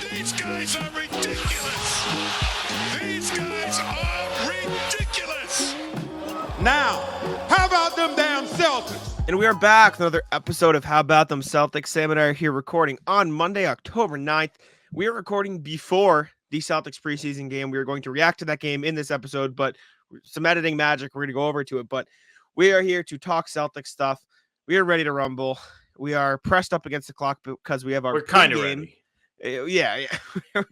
These guys are ridiculous. These guys are ridiculous. Now, how about them damn Celtics? And we are back with another episode of How About Them Celtics. Sam and I are here recording on Monday, October 9th. We are recording before the Celtics preseason game. We are going to react to that game in this episode, but some editing magic, we're going to go over to it. But we are here to talk Celtics stuff. We are ready to rumble. We are pressed up against the clock because we have our We're kind of ready. Yeah. We're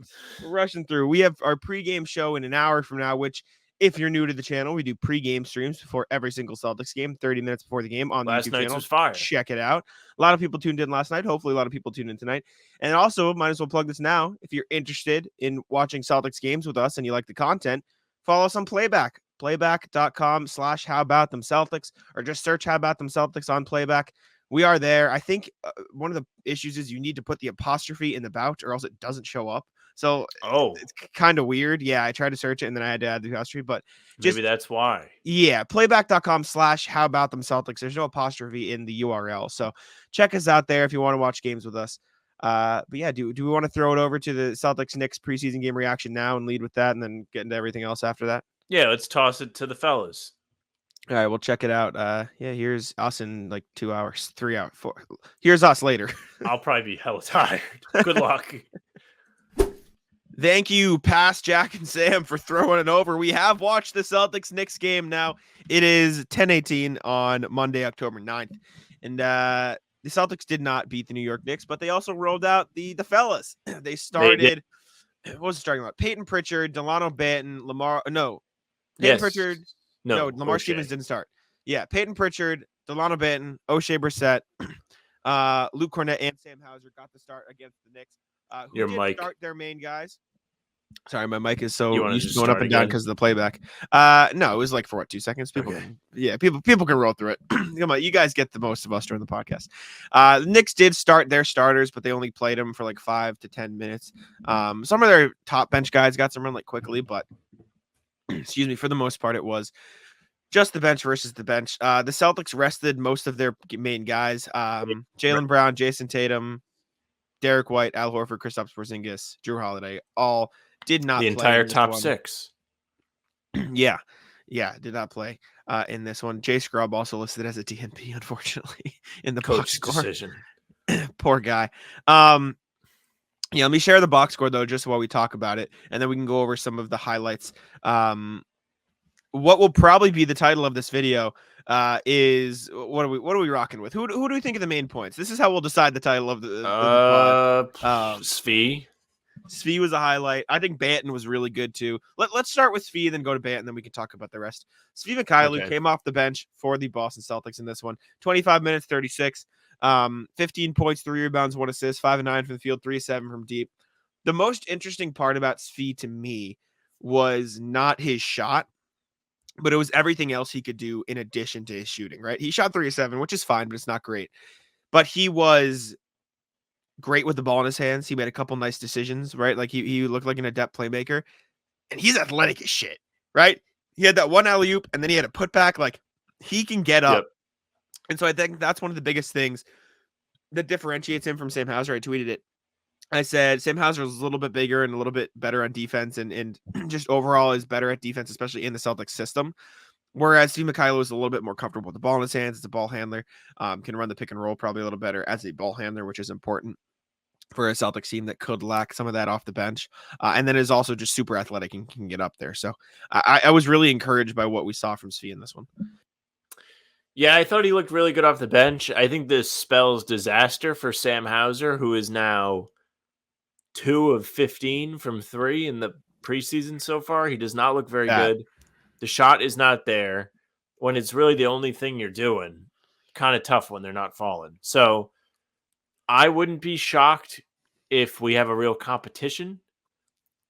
rushing through. We have our pregame show in an hour from now, which, if you're new to the channel, we do pregame streams before every single Celtics game, 30 minutes before the game on the Last YouTube night's channel. was fire. Check it out. A lot of people tuned in last night. Hopefully a lot of people tuned in tonight. And also, might as well plug this now. If you're interested in watching Celtics games with us and you like the content, follow us on Playback. Playback.com/HowAboutThemCeltics, or just search How About Them Celtics on Playback. We are there. I think one of the issues is you need to put the apostrophe in the bout or else it doesn't show up. So it's kind of weird. Yeah, I tried to search it and then I had to add the apostrophe, but maybe that's why. Yeah, playback.com/HowAboutThemCeltics. There's no apostrophe in the URL. So check us out there if you want to watch games with us. But yeah, do we want to throw it over to the Celtics-Knicks preseason game reaction now and lead with that and then get into everything else after that? Yeah, let's toss it to the fellas. All right, we'll check it out. Yeah, here's us in like 2 hours, 3 hours, 4. Here's us later. I'll probably be hella tired. Good luck. Thank you, Pass, Jack, and Sam, for throwing it over. We have watched the Celtics-Knicks game now. It is 10:18 on Monday, October 9th. And the Celtics did not beat the New York Knicks, but they also rolled out the fellas. They started, what was it starting about? Payton Pritchard, Delano Banton, Pritchard. No, Lamar Stevens didn't start. Yeah, Payton Pritchard, Delano Banton, O'Shea Brissett, Luke Cornett, and Sam Hauser got the start against the Knicks. Who did start their main guys? Sorry, my mic is so used to going up and down because of the playback. No, it was like for 2 seconds. People can roll through it. Come on, you guys get the most of us during the podcast. The Knicks did start their starters, but they only played them for like 5 to 10 minutes. Some of their top bench guys got some run like quickly, but excuse me, for the most part, it was just the bench versus the bench. The Celtics rested most of their main guys. Jaylen Brown, Jason Tatum, Derek White, Al Horford, Kristaps Porzingis, Jrue Holiday, all did not play. The entire top 6. Yeah, did not play in this one. Jay Scrubb also listed as a DNP, unfortunately, in the box score. Decision. Poor guy. Yeah, let me share the box score though, just while we talk about it, and then we can go over some of the highlights. What will probably be the title of this video is what are we rocking with? Who do we think are the main points? This is how we'll decide the title of the pod. Svi was a highlight. I think Banton was really good too. Let's start with Svi, then go to Banton, then we can talk about the rest. Svi Mikhailiuk came off the bench for the Boston Celtics in this one. 25 minutes, 36. 15 points, 3 rebounds, 1 assist, 5 and 9 from the field, 3 7 from deep. The most interesting part about Svi to me was not his shot, but it was everything else he could do in addition to his shooting, right? He shot 3 of 7, which is fine, but it's not great. But he was great with the ball in his hands. He made a couple nice decisions, right? Like he looked like an adept playmaker, and he's athletic as shit, right? He had that one alley-oop, and then he had a putback. Like, he can get up. Yep. And so I think that's one of the biggest things that differentiates him from Sam Hauser. I tweeted it. I said Sam Hauser is a little bit bigger and a little bit better on defense and just overall is better at defense, especially in the Celtics system. Whereas Svi Mikhailiuk is a little bit more comfortable with the ball in his hands. It's a ball handler, can run the pick and roll probably a little better as a ball handler, which is important for a Celtics team that could lack some of that off the bench. And then is also just super athletic and can get up there. So I was really encouraged by what we saw from Svi in this one. Yeah, I thought he looked really good off the bench. I think this spells disaster for Sam Hauser, who is now 2 of 15 from 3 in the preseason so far. He does not look very good. The shot is not there. When it's really the only thing you're doing, kind of tough when they're not falling. So I wouldn't be shocked if we have a real competition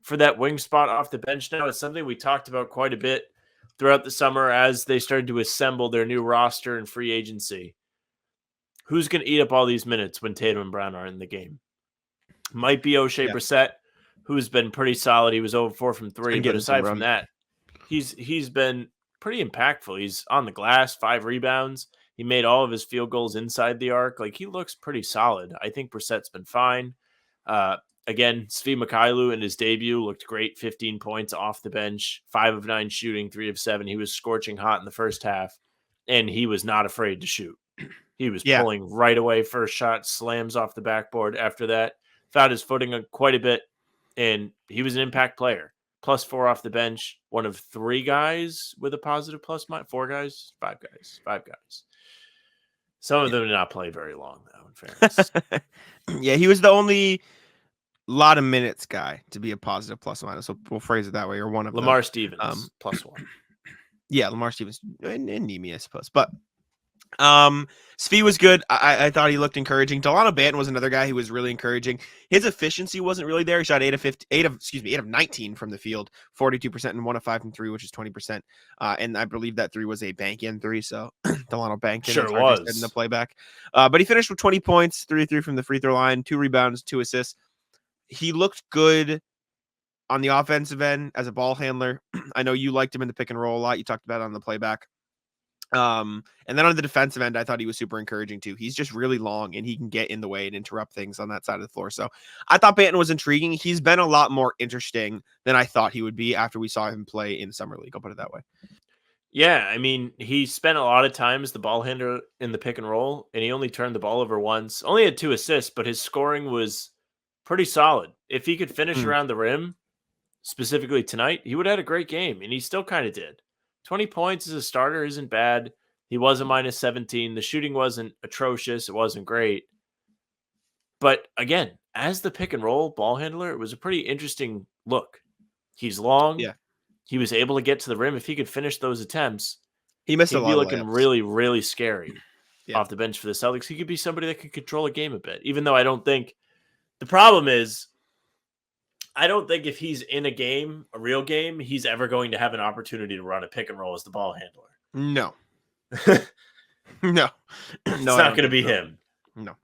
for that wing spot off the bench now. It's something we talked about quite a bit throughout the summer as they started to assemble their new roster and free agency. Who's going to eat up all these minutes when Tatum and Brown are in the game? Might be O'Shea Brissett, who's been pretty solid. He was 0-4 from 3, but aside from that, he's been pretty impactful. He's on the glass, 5 rebounds. He made all of his field goals inside the arc. Like, he looks pretty solid. I think Brissett's been fine. Again, Svi Mykhailiuk in his debut looked great. 15 points off the bench, 5 of 9 shooting, 3 of 7. He was scorching hot in the first half, and he was not afraid to shoot. He was Yeah. pulling right away. First shot, slams off the backboard. After that, found his footing quite a bit, and he was an impact player. +4 off the bench. One of 3 guys with a positive plus minus. 4 guys? 5 guys. Some of them did not play very long, though, in fairness. Yeah, he was the only lot of minutes guy to be a positive plus minus. So we'll phrase it that way, or one of Lamar them. Stevens, +1. Yeah, Lamar Stevens and Nemi, I suppose. But Svi was good. I thought he looked encouraging. Delano Banton was another guy who was really encouraging. His efficiency wasn't really there. He shot 8 of 19 from the field, 42%, and 1 of 5 from 3, which is 20%. And I believe that 3 was a bank-in 3, so Delano banked in. Sure was. In the playback. But he finished with 20 points, 3 of 3 from the free throw line, 2 rebounds, 2 assists. He looked good on the offensive end as a ball handler. I know you liked him in the pick and roll a lot. You talked about it on the playback. And then on the defensive end, I thought he was super encouraging too. He's just really long and he can get in the way and interrupt things on that side of the floor. So I thought Banton was intriguing. He's been a lot more interesting than I thought he would be after we saw him play in Summer League. I'll put it that way. Yeah, I mean, he spent a lot of time as the ball handler in the pick and roll, and he only turned the ball over once. Only had 2 assists, but his scoring was pretty solid. If he could finish around the rim, specifically tonight, he would have had a great game, and he still kind of did. 20 points as a starter isn't bad. He was a -17. The shooting wasn't atrocious. It wasn't great. But again, as the pick and roll ball handler, it was a pretty interesting look. He's long. Yeah. He was able to get to the rim. If he could finish those attempts, he missed he'd a lot be of looking layups. really, really scary off the bench for the Celtics. He could be somebody that could control a game a bit, even though I don't think the problem is, I don't think if he's in a game, a real game, he's ever going to have an opportunity to run a pick and roll as the ball handler. No. No. It's not going to be him. No.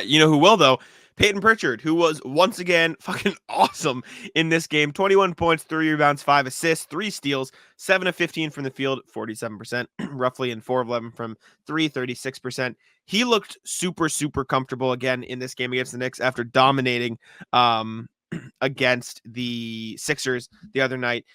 You know who will, though? Payton Pritchard, who was once again fucking awesome in this game. 21 points, 3 rebounds, 5 assists, 3 steals, 7 of 15 from the field, 47% roughly, and 4 of 11 from 3, 36%. He looked super, super comfortable again in this game against the Knicks after dominating against the Sixers the other night.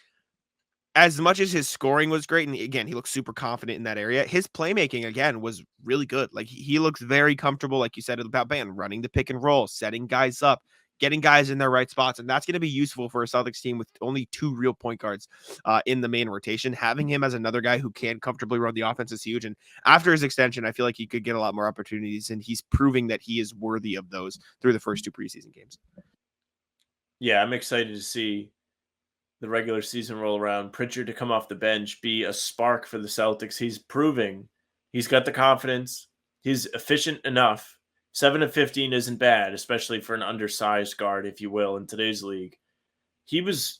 As much as his scoring was great, and again, he looks super confident in that area, his playmaking, again, was really good. Like, he looks very comfortable, like you said about Banton, running the pick and roll, setting guys up, getting guys in their right spots, and that's going to be useful for a Celtics team with only 2 real point guards in the main rotation. Having him as another guy who can comfortably run the offense is huge, and after his extension, I feel like he could get a lot more opportunities, and he's proving that he is worthy of those through the first 2 preseason games. Yeah, I'm excited to see the regular season roll around. Pritchard to come off the bench, be a spark for the Celtics. He's proving he's got the confidence. He's efficient enough. 7 of 15 isn't bad, especially for an undersized guard, if you will, in today's league. He was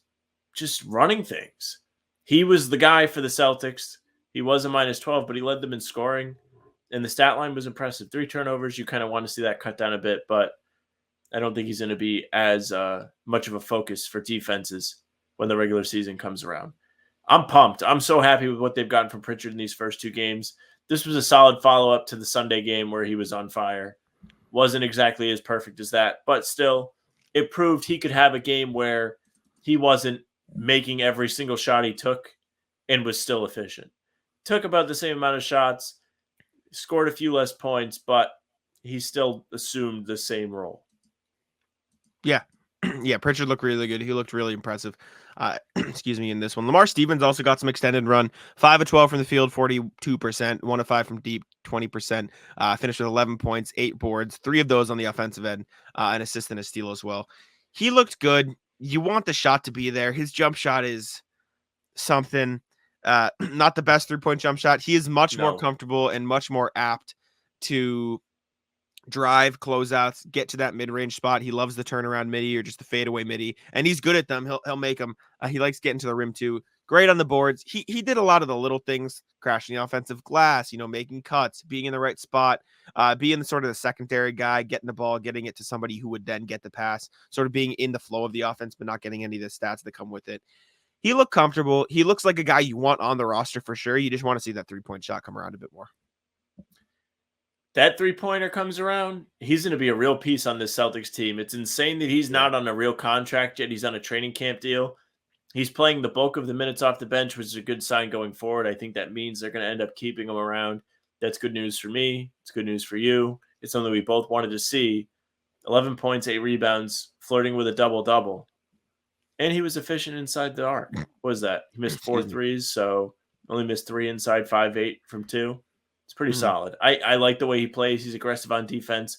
just running things. He was the guy for the Celtics. He was a -12, but he led them in scoring, and the stat line was impressive. 3 turnovers. You kind of want to see that cut down a bit, but I don't think he's going to be as much of a focus for defenses when the regular season comes around. I'm pumped. I'm so happy with what they've gotten from Pritchard in these first 2 games. This was a solid follow-up to the Sunday game where he was on fire. Wasn't exactly as perfect as that, but still, it proved he could have a game where he wasn't making every single shot he took and was still efficient. Took about the same amount of shots, scored a few less points, but he still assumed the same role. Yeah. Yeah, Pritchard looked really good. He looked really impressive. Excuse me, in this one. Lamar Stevens also got some extended run. 5 of 12 from the field, 42%. 1 of 5 from deep, 20%. Finished with 11 points, 8 boards. 3 of those on the offensive end. An assist and a steal as well. He looked good. You want the shot to be there. His jump shot is something. Not the best 3-point jump shot. He is much more comfortable and much more apt to drive, closeouts, get to that mid-range spot. He loves the turnaround midi or just the fadeaway midi, and he's good at them. He'll make them. He likes getting to the rim too. Great on the boards. He did a lot of the little things, crashing the offensive glass, making cuts, being in the right spot, being sort of the secondary guy, getting the ball, getting it to somebody who would then get the pass, sort of being in the flow of the offense, but not getting any of the stats that come with it. He looked comfortable. He looks like a guy you want on the roster for sure. You just want to see that 3-point shot come around a bit more. that 3-pointer comes around, he's going to be a real piece on this Celtics team. It's insane that he's not on a real contract yet. He's on a training camp deal. He's playing the bulk of the minutes off the bench, which is a good sign going forward. I think that means they're going to end up keeping him around. That's good news for me. It's good news for you. It's something we both wanted to see. 11 points, 8 rebounds, flirting with a double-double. And he was efficient inside the arc. What was that? He missed 4 threes, so only missed 3 inside, 5-8 from 2. It's pretty solid. I like the way he plays. He's aggressive on defense.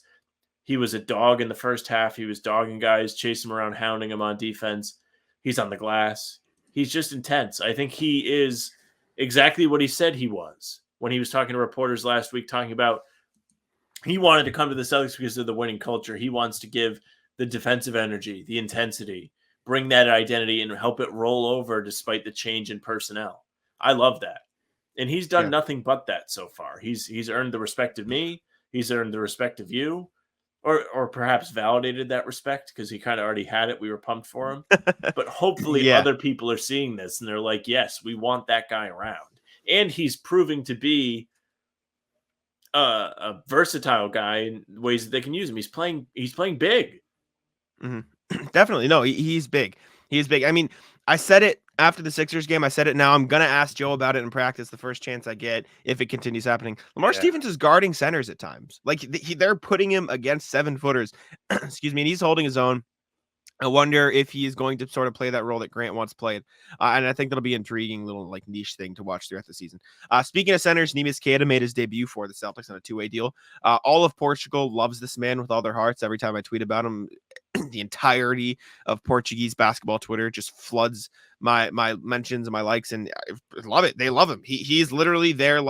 He was a dog in the first half. He was dogging guys, chasing him around, hounding him on defense. He's on the glass. He's just intense. I think he is exactly what he said he was when he was talking to reporters last week, talking about he wanted to come to the Celtics because of the winning culture. He wants to give the defensive energy, the intensity, bring that identity and help it roll over despite the change in personnel. I love that. And he's done nothing but that so far. He's earned the respect of me. He's earned the respect of you. Or perhaps validated that respect because he kind of already had it. We were pumped for him. But hopefully other people are seeing this and they're like, yes, we want that guy around. And he's proving to be a versatile guy in ways that they can use him. He's playing big. Mm-hmm. Definitely. No, he's big. He's big. I mean, I said it after the Sixers game. I said it now. I'm going to ask Joe about it in practice the first chance I get if it continues happening. Lamar Stevens is guarding centers at times. Like they're putting him against 7-footers. Excuse me. And he's holding his own. I wonder if he is going to sort of play that role that Grant once played. And I think that'll be an intriguing little like niche thing to watch throughout the season. Speaking of centers, Neemias Queta made his debut for the Celtics on a 2-way deal. All of Portugal loves this man with all their hearts. Every time I tweet about him, the entirety of Portuguese basketball Twitter just floods my mentions and my likes, and I love it. They love him. He's literally their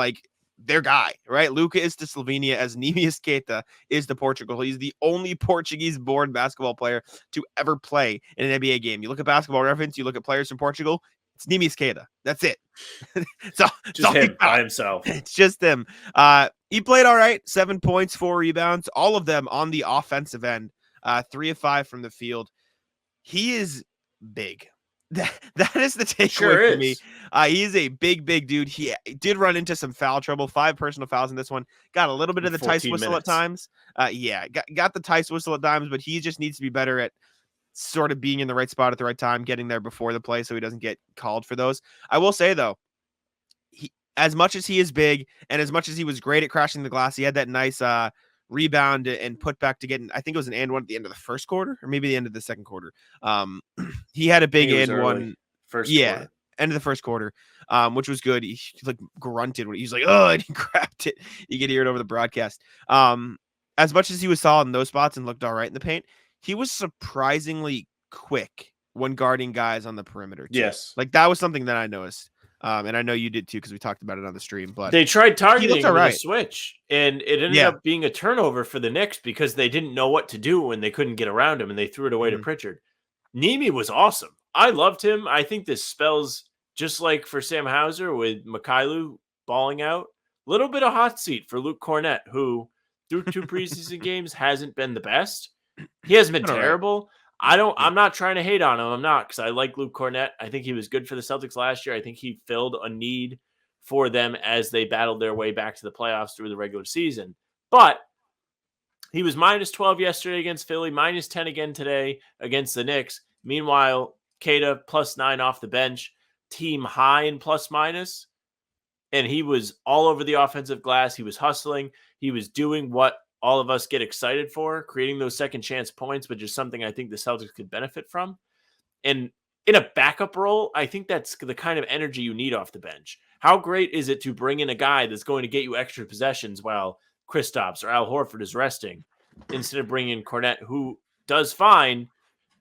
guy, right? Luka is to Slovenia as Neemias Queta is to Portugal. He's the only Portuguese-born basketball player to ever play in an NBA game. You look at Basketball Reference, you look at players from Portugal, it's Neemias Queta. That's it. Just him by himself. It's just him. He played all right. 7 points, 4 rebounds, all of them on the offensive end. 3 of 5 from the field. He is big. That is the takeaway for me. He is a big dude. He did run into some foul trouble. 5 personal fouls in this one. Got a little bit of the Tice whistle at times. Got the Tice whistle at times, but he just needs to be better at sort of being in the right spot at the right time, getting there before the play so he doesn't get called for those. I will say, though, as much as he is big and as much as he was great at crashing the glass, he had that nice rebound and put back to get, I think it was an and one at the end of the first quarter or maybe the end of the second quarter. He had a big and one first quarter. End of the first quarter, which was good. He like grunted when he was like, oh, and he grabbed it. You could hear it over the broadcast. As much as he was solid in those spots and looked all right in the paint, he was surprisingly quick when guarding guys on the perimeter too. Yes. Like that was something that I noticed. And I know you did too, because we talked about it on the stream, but they tried targeting him right. with a switch, and it ended up being a turnover for the Knicks because they didn't know what to do when they couldn't get around him, and they threw it away to Pritchard. Nemi was awesome. I loved him. I think this spells just like for Sam Hauser with Mikhailuk balling out. A little bit of hot seat for Luke Cornett, who through 2 preseason games hasn't been the best. He hasn't been terrible. I'm not trying to hate on him. I'm not, because I like Luke Cornett. I think he was good for the Celtics last year. I think he filled a need for them as they battled their way back to the playoffs through the regular season. But he was minus 12 yesterday against Philly, minus 10 again today against the Knicks. Meanwhile, Queta plus 9 off the bench, team high in plus minus. And he was all over the offensive glass. He was hustling. He was doing what all of us get excited for, creating those second chance points, which is something I think the Celtics could benefit from. And in a backup role, I think that's the kind of energy you need off the bench. How great is it to bring in a guy that's going to get you extra possessions while Kristaps or Al Horford is resting, instead of bringing in Cornett, who does fine,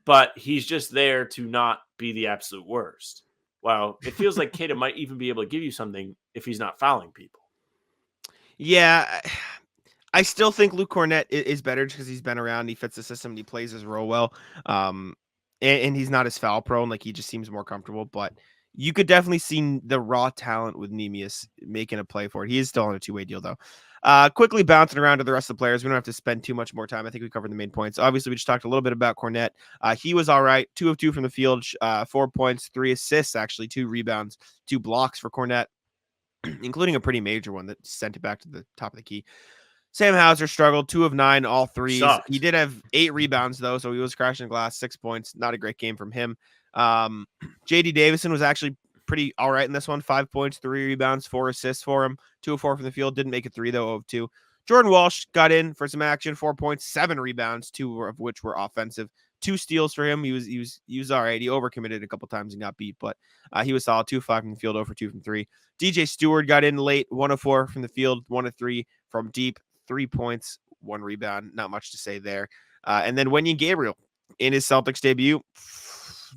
but he's just there to not be the absolute worst. Wow, it feels like Queta might even be able to give you something if he's not fouling people. Yeah, I still think Luke Cornett is better because he's been around. He fits the system. And he plays his role well. And he's not as foul prone. Like he just seems more comfortable. But you could definitely see the raw talent with Neemias making a play for it. He is still on a 2-way deal, though. Quickly bouncing around to the rest of the players. We don't have to spend too much more time. I think we covered the main points. Obviously, we just talked a little bit about Cornett. He was all right. 2 of 2 from the field, 4 points, 3 assists, actually, 2 rebounds, 2 blocks for Cornett, including a pretty major one that sent it back to the top of the key. Sam Hauser struggled 2 of 9, all threes. Sucked. He did have 8 rebounds though, so he was crashing the glass, 6 points. Not a great game from him. JD Davison was actually pretty all right in this one. 5 points, 3 rebounds, 4 assists for him. 2 of 4 from the field. Didn't make it 3 though, 0 of 2. Jordan Walsh got in for some action, 4 points, 7 rebounds, 2 of which were offensive. 2 steals for him. He was all right. He overcommitted a couple times and got beat, but he was solid. 2 of 5 from the field, 0 for 2 from 3. DJ Stewart got in late, 1 of 4 from the field, 1 of 3 from deep, 3 points, 1 rebound. Not much to say there. And then Wenyen Gabriel in his Celtics debut,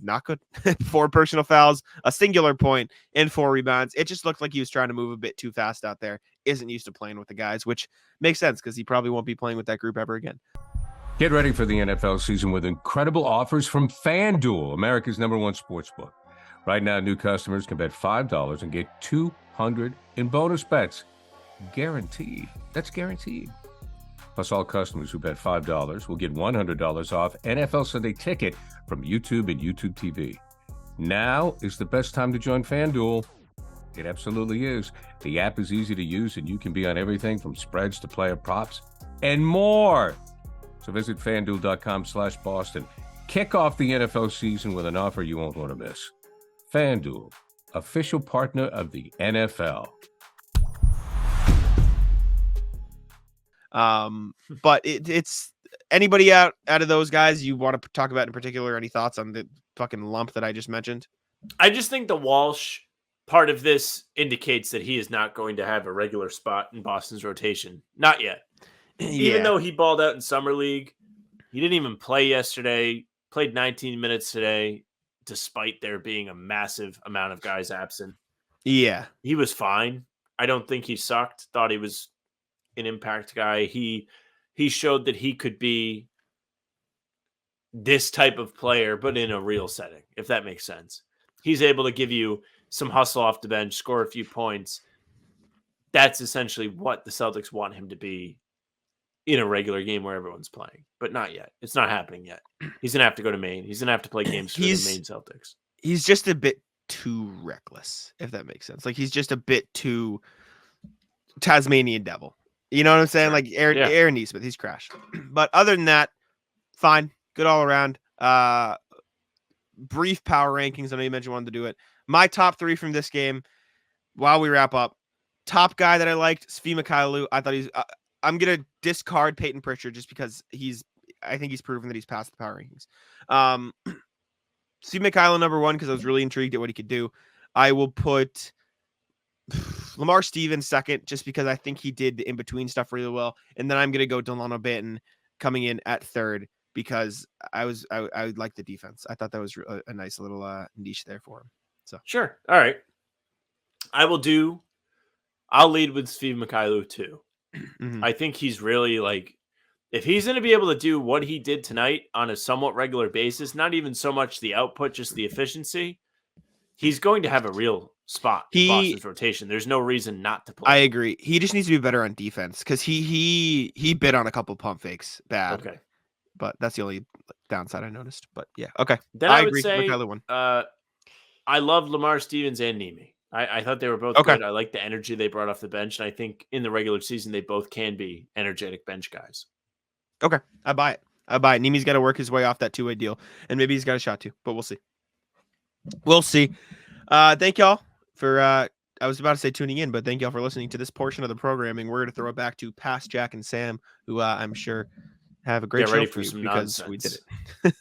not good. 4 personal fouls, a singular point, and 4 rebounds. It just looked like he was trying to move a bit too fast out there. Isn't used to playing with the guys, which makes sense because he probably won't be playing with that group ever again. Get ready for the NFL season with incredible offers from FanDuel, America's #1 sportsbook. Right now, new customers can bet $5 and get $200 in bonus bets. Guaranteed. That's guaranteed. Plus, all customers who bet $5 will get $100 off NFL Sunday Ticket from YouTube and YouTube TV. Now is the best time to join FanDuel. It absolutely is. The app is easy to use, and you can be on everything from spreads to player props and more. So visit FanDuel.com/Boston. Kick off the NFL season with an offer you won't want to miss. FanDuel, official partner of the NFL. But it's anybody out of those guys you want to talk about in particular? Any thoughts on the fucking lump that I just mentioned? I just think the Walsh part of this indicates that he is not going to have a regular spot in Boston's rotation. Not yet. Even though he balled out in Summer League, he didn't even play yesterday, played 19 minutes today, despite there being a massive amount of guys absent. Yeah. He was fine. I don't think he sucked. Thought he was an impact guy. He showed that he could be this type of player, but in a real setting, if that makes sense. He's able to give you some hustle off the bench, score a few points. That's essentially what the Celtics want him to be in a regular game where everyone's playing, but not yet. It's not happening yet. He's going to have to go to Maine. He's going to have to play games for the Maine Celtics. He's just a bit too reckless, if that makes sense. Like he's just a bit too Tasmanian devil. You know what I'm saying? Sure. Like Aaron Nesmith, he's crashed. But other than that, fine. Good all around. Brief power rankings. I know you mentioned you wanted to do it. My top 3 from this game, while we wrap up, top guy that I liked, Svi Mykhailiuk. I thought I'm going to discard Payton Pritchard just because I think he's proven that he's passed the power rankings. Svi Mykhailiuk number 1 because I was really intrigued at what he could do. I will put Lamar Stevens second just because I think he did the in-between stuff really well. And then I'm going to go Delano Banton coming in at 3rd because I like the defense. I thought that was a nice little niche there for him. So sure. All right. I'll lead with Svi Mykhailiuk too. Mm-hmm. I think he's really like, if he's going to be able to do what he did tonight on a somewhat regular basis, not even so much the output, just the efficiency, he's going to have a real spot in Boston's rotation. There's no reason not to play. I agree. He just needs to be better on defense because he bit on a couple pump fakes bad. Okay. But that's the only downside I noticed. But yeah, okay. Then I would agree. say one. I love Lamar Stevens and Nemi. I thought they were both good. I like the energy they brought off the bench, and I think in the regular season they both can be energetic bench guys. Okay, I buy it. Nemi's got to work his way off that 2-way deal, and maybe he's got a shot too, but we'll see. Thank y'all for I was about to say tuning in, but thank y'all for listening to this portion of the programming. We're going to throw it back to past Jack and Sam, who I'm sure have a great show for you because we did it.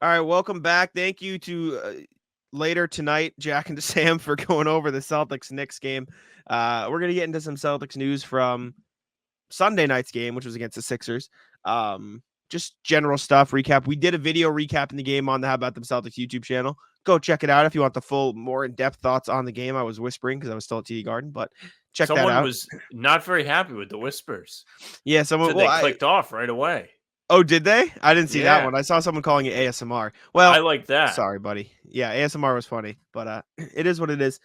All right, welcome back. Thank you to later tonight, Jack and Sam, for going over the Celtics-Knicks game. We're going to get into some Celtics news from Sunday night's game, which was against the Sixers. Just general stuff, recap. We did a video recap in the game on the How About Them Celtics YouTube channel. Go check it out if you want the full, more in-depth thoughts on the game. I was whispering because I was still at TD Garden, but check that out. Someone was not very happy with the whispers. Yeah, someone they clicked off right away. Oh, did they? I didn't see that one. I saw someone calling it ASMR. Well, I like that. Sorry, buddy. Yeah, ASMR was funny, but it is what it is.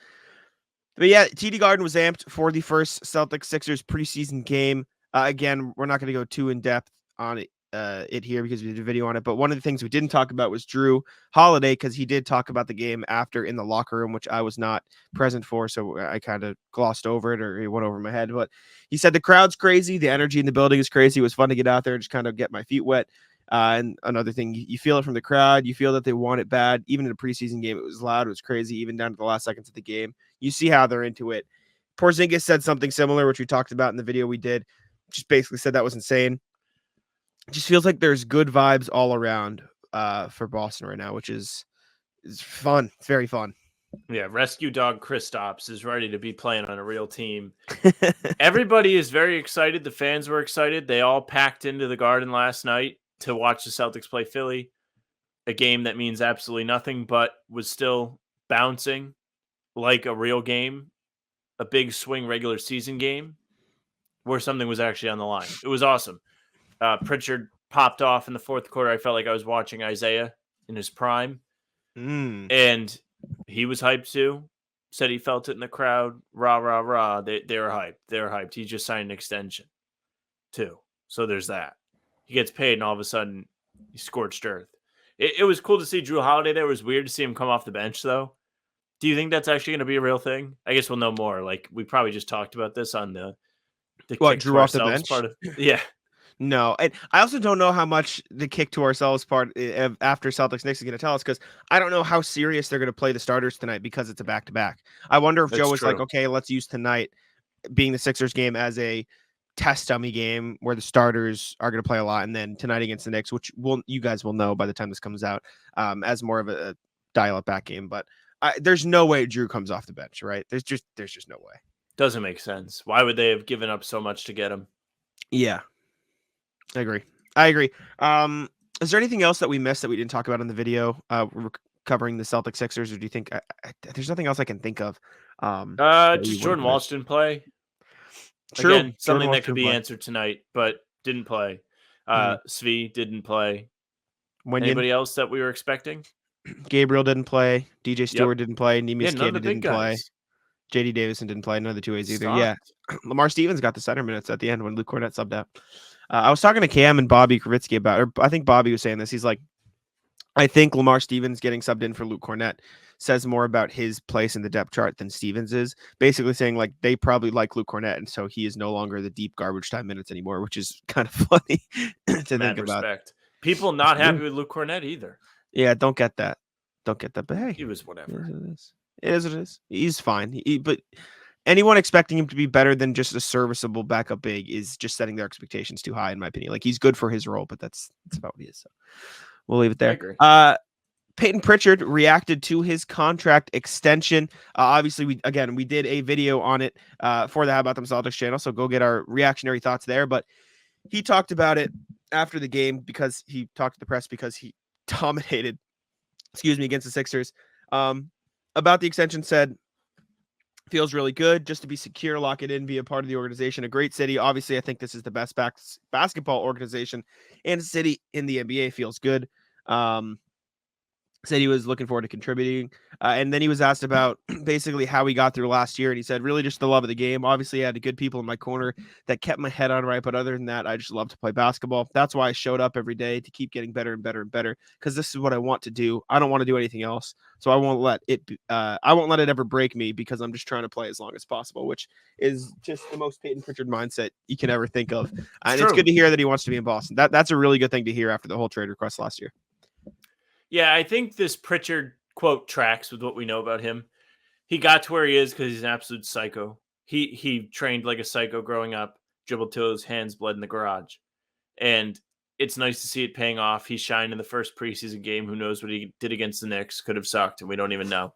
But yeah, TD Garden was amped for the first Celtics-Sixers preseason game. Again, we're not going to go too in-depth on it it here because we did a video on it. But one of the things we didn't talk about was Jrue Holiday, because he did talk about the game after in the locker room, which I was not present for, so I kind of glossed over it, or it went over my head. But he said the crowd's crazy, the energy in the building is crazy. It was fun to get out there and just kind of get my feet wet. And another thing, you feel it from the crowd. You feel that they want it bad. Even in a preseason game, it was loud. It was crazy, even down to the last seconds of the game. You see how they're into it. Porzingis said something similar, which we talked about in the video we did. Just basically said that was insane. It just feels like there's good vibes all around for Boston right now, which is fun. It's very fun. Yeah, rescue dog Kristaps is ready to be playing on a real team. Everybody is very excited. The fans were excited. They all packed into the Garden last night to watch the Celtics play Philly, a game that means absolutely nothing, but was still bouncing like a real game, a big swing regular season game where something was actually on the line. It was awesome. Pritchard popped off in the fourth quarter. I felt like I was watching Isaiah in his prime. And he was hyped too. Said he felt it in the crowd. Rah, rah, rah. They were hyped. They were hyped. He just signed an extension too. So there's that. He gets paid and all of a sudden he scorched earth. It was cool to see Jrue Holiday there. It was weird to see him come off the bench though. Do you think that's actually going to be a real thing? I guess we'll know more. Like we probably just talked about this on the Drew off the bench part of yeah. No, and I also don't know how much the kick to ourselves part after Celtics-Knicks is going to tell us, because I don't know how serious they're going to play the starters tonight because it's a back-to-back. I wonder if That's Joe was like, true. okay, let's use tonight being the Sixers game as a test dummy game where the starters are going to play a lot, and then tonight against the Knicks, which you guys will know by the time this comes out, as more of a dial-up back game. But there's no way Jrue comes off the bench, right? There's just no way. Doesn't make sense. Why would they have given up so much to get him? Yeah. I agree. Is there anything else that we missed that we didn't talk about in the video? We're covering the Celtics Sixers, or do you think there's nothing else I can think of? Just Jordan Walsh didn't play. True. Again, something that could be answered tonight, but didn't play. Svi didn't play. Anybody else that we were expecting? Gabriel didn't play. DJ Stewart didn't play. Neemias Queta didn't play. Guys. JD Davison didn't play. None of the two A's either. Stopped. Yeah. Lamar Stevens got the center minutes at the end when Luke Cornett subbed out. I was talking to Cam and Bobby Kravitsky about, or I think Bobby was saying this. He's like, I think Lamar Stevens getting subbed in for Luke Cornett says more about his place in the depth chart than Stevens is. Basically saying like they probably like Luke Cornett, and so he is no longer the deep garbage time minutes anymore, which is kind of funny to think about. Respect. People not happy with Luke Cornett either. Yeah, don't get that. But hey, He was whatever. It is what it is. He's fine. But anyone expecting him to be better than just a serviceable backup big is just setting their expectations too high, in my opinion. Like, he's good for his role, but that's about what he is. So we'll leave it there. I agree. Payton Pritchard reacted to his contract extension. Obviously, we did a video on it for the How About Them Celtics channel, so go get our reactionary thoughts there. But he talked about it after the game because he talked to the press because he dominated, against the Sixers. About the extension, said, feels really good just to be secure, lock it in, be a part of the organization. A great city. Obviously, I think this is the best basketball organization and city in the NBA. Feels good. Said he was looking forward to contributing. And then he was asked about basically how he got through last year. And he said, really just the love of the game. Obviously, I had good people in my corner that kept my head on right. But other than that, I just love to play basketball. That's why I showed up every day, to keep getting better and better and better, because this is what I want to do. I don't want to do anything else. So I won't let it ever break me, because I'm just trying to play as long as possible, which is just the most Payton Pritchard mindset you can ever think of. And it's good to hear that he wants to be in Boston. That's a really good thing to hear after the whole trade request last year. Yeah, I think this Pritchard quote tracks with what we know about him. He got to where he is because he's an absolute psycho. He trained like a psycho growing up, dribbled till his hands bled in the garage. And it's nice to see it paying off. He shined in the first preseason game. Who knows what he did against the Knicks? Could have sucked, and we don't even know.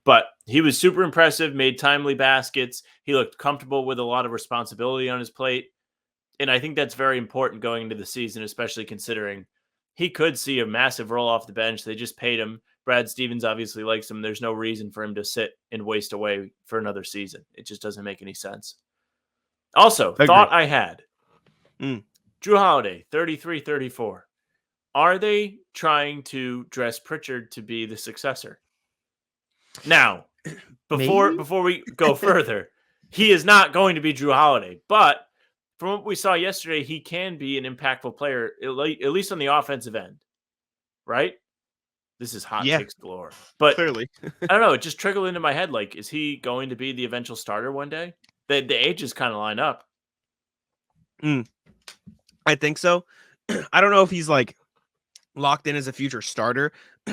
But he was super impressive, made timely baskets. He looked comfortable with a lot of responsibility on his plate. And I think that's very important going into the season, especially considering he could see a massive roll off the bench. They just paid him. Brad Stevens obviously likes him. There's no reason for him to sit and waste away for another season. It just doesn't make any sense. Also, thought I had. Jrue Holiday, 33-34. Are they trying to dress Pritchard to be the successor? Now, before we go further, he is not going to be Jrue Holiday, but from what we saw yesterday, he can be an impactful player, at least on the offensive end, right? This is hot Yeah, takes galore. But clearly. I don't know. It just trickled into my head. Like, is he going to be the eventual starter one day? The ages kind of line up. I think so. I don't know if he's like locked in as a future starter,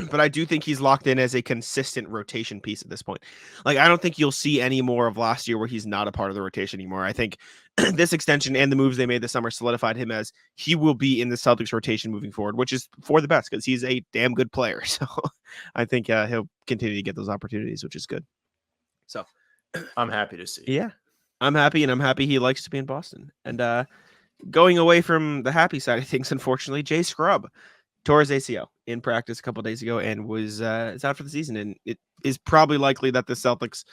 but I do think he's locked in as a consistent rotation piece at this point. Like, I don't think you'll see any more of last year where he's not a part of the rotation anymore. I think this extension and the moves they made this summer solidified him as he will be in the Celtics rotation moving forward, which is for the best because he's a damn good player. So I think he'll continue to get those opportunities, which is good. So I'm happy to see. Yeah, I'm happy, and I'm happy he likes to be in Boston. And going away from the happy side of things, unfortunately, Jay Scrubb tore his ACL in practice a couple days ago and was is out for the season. And it is probably likely that the Celtics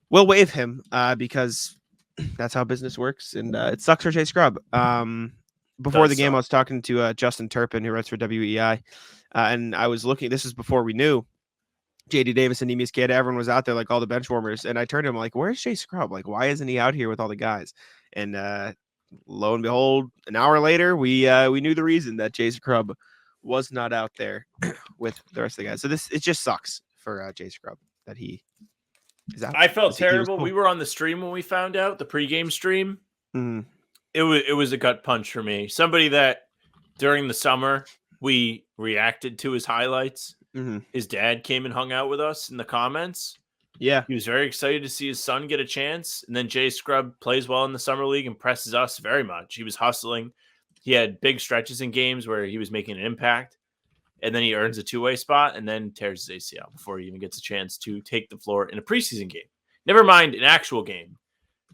will waive him because that's how business works. And it sucks for Jay Scrubb. Before the game, I was talking to Justin Turpin, who writes for WEI, and I was looking. This is before we knew JD Davis and Neemias Queta. Everyone was out there, like all the bench warmers. And I turned to him like, "Where's Jay Scrubb? Like, why isn't he out here with all the guys?" And lo and behold, an hour later, we knew the reason that Jay Scrubb was not out there with the rest of the guys. So it just sucks for Jay Scrubb that he is out. I felt terrible. We were on the stream when we found out, the pregame stream. Mm-hmm. It was a gut punch for me. Somebody that during the summer we reacted to his highlights. Mm-hmm. His dad came and hung out with us in the comments. Yeah. He was very excited to see his son get a chance. And then Jay Scrubb plays well in the summer league, impresses us very much. He was hustling. He had big stretches in games where he was making an impact. And then he earns a two-way spot and then tears his ACL before he even gets a chance to take the floor in a preseason game. Never mind an actual game.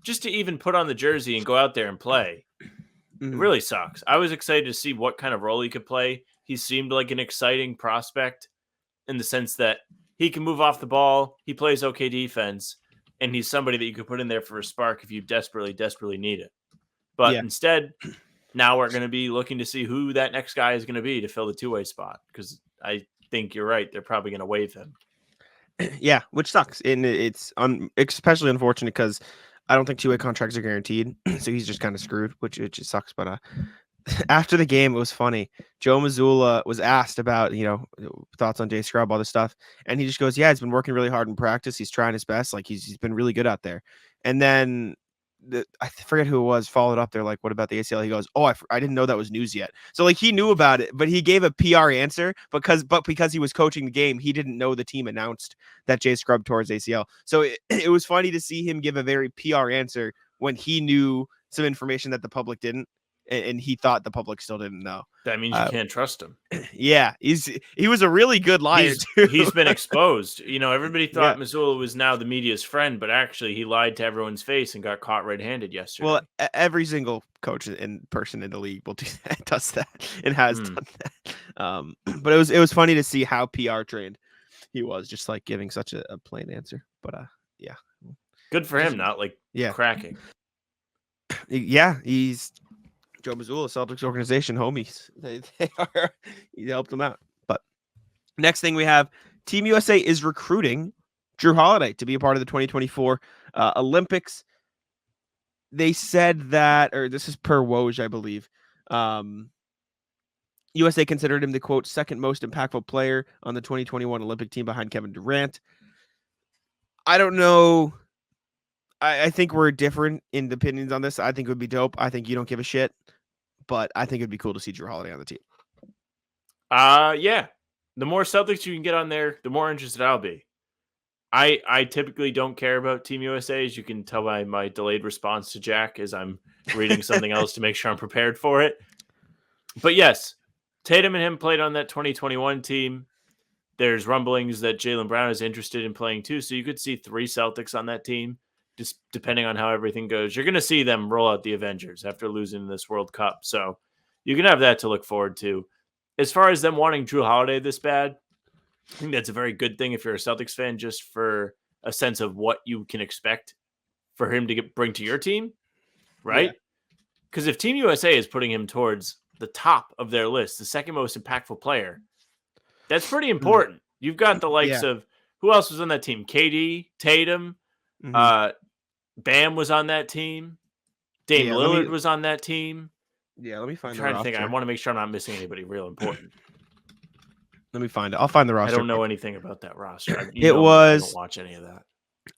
Just to even put on the jersey and go out there and play. Mm-hmm. It really sucks. I was excited to see what kind of role he could play. He seemed like an exciting prospect in the sense that he can move off the ball. He plays okay defense, and he's somebody that you could put in there for a spark if you desperately, desperately need it. But instead, now we're going to be looking to see who that next guy is going to be to fill the two-way spot because I think you're right. They're probably going to waive him. Yeah, which sucks. And it's especially unfortunate because I don't think two-way contracts are guaranteed. So he's just kind of screwed, which it just sucks. But after the game, it was funny. Joe Mazzulla was asked about, thoughts on Jay Scrubb, all this stuff. And he just goes, yeah, he's been working really hard in practice. He's trying his best. Like he's been really good out there. And then I forget who it was, followed up. They're like, what about the ACL? He goes, oh, I didn't know that was news yet. So like he knew about it, but he gave a PR answer because he was coaching the game. He didn't know the team announced that Jay Scrubb tore his ACL. So it was funny to see him give a very PR answer when he knew some information that the public didn't. And he thought the public still didn't know. That means you can't trust him. Yeah, he was a really good liar too. He's been exposed. Everybody thought Mazzulla was now the media's friend, but actually he lied to everyone's face and got caught red-handed yesterday. Well, every single coach and person in the league will does that and has done that. But it was funny to see how PR trained he was, just like giving such a plain answer. But yeah, good for him. Not like cracking. Yeah, he's. Joe Mazzulla, Celtics organization, homies. They are. He helped them out. But next thing we have, Team USA is recruiting Jrue Holiday to be a part of the 2024 Olympics. They said that, or this is per Woj, I believe. USA considered him the, quote, second most impactful player on the 2021 Olympic team behind Kevin Durant. I don't know. I think we're different in the opinions on this. I think it would be dope. I think you don't give a shit. But I think it'd be cool to see Jrue Holiday on the team. Yeah. The more Celtics you can get on there, the more interested I'll be. I typically don't care about Team USA, as you can tell by my delayed response to Jack as I'm reading something else to make sure I'm prepared for it. But yes, Tatum and him played on that 2021 team. There's rumblings that Jaylen Brown is interested in playing too, so you could see 3 Celtics on that team. Just depending on how everything goes, you're going to see them roll out the Avengers after losing this World Cup. So you can have that to look forward to. As far as them wanting Jrue Holiday this bad, I think that's a very good thing if you're a Celtics fan, just for a sense of what you can expect for him to bring to your team, right? Because if Team USA is putting him towards the top of their list, the second most impactful player, that's pretty important. You've got the likes of, who else was on that team? KD, Tatum, Bam was on that team. Dame Yeah, Lillard was on that team. Yeah, let me I'm find the trying to think. I roster. want to make sure I'm not missing anybody real important. Let me find it. I'll find the I roster. don't know anything about that roster. It I was- don't watch any of that.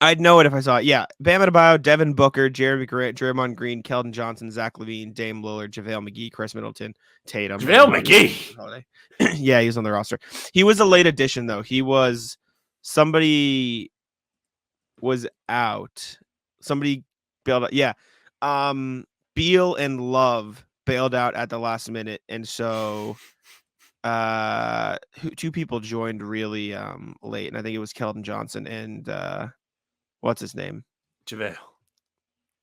I'd know it if I saw it. Yeah. Bam Adebayo, Devin Booker, Jeremy Grant, Draymond Green, Keldon Johnson, Zach LaVine, Dame Lillard, JaVale McGee, Chris Middleton, Tatum. JaVale and McGee. Holiday. Yeah, he was on the roster. He was a late addition, though. Somebody was out. Somebody bailed out. Yeah. Beal and Love bailed out at the last minute. And so two people joined really late. And I think it was Keldon Johnson and what's his name? JaVale.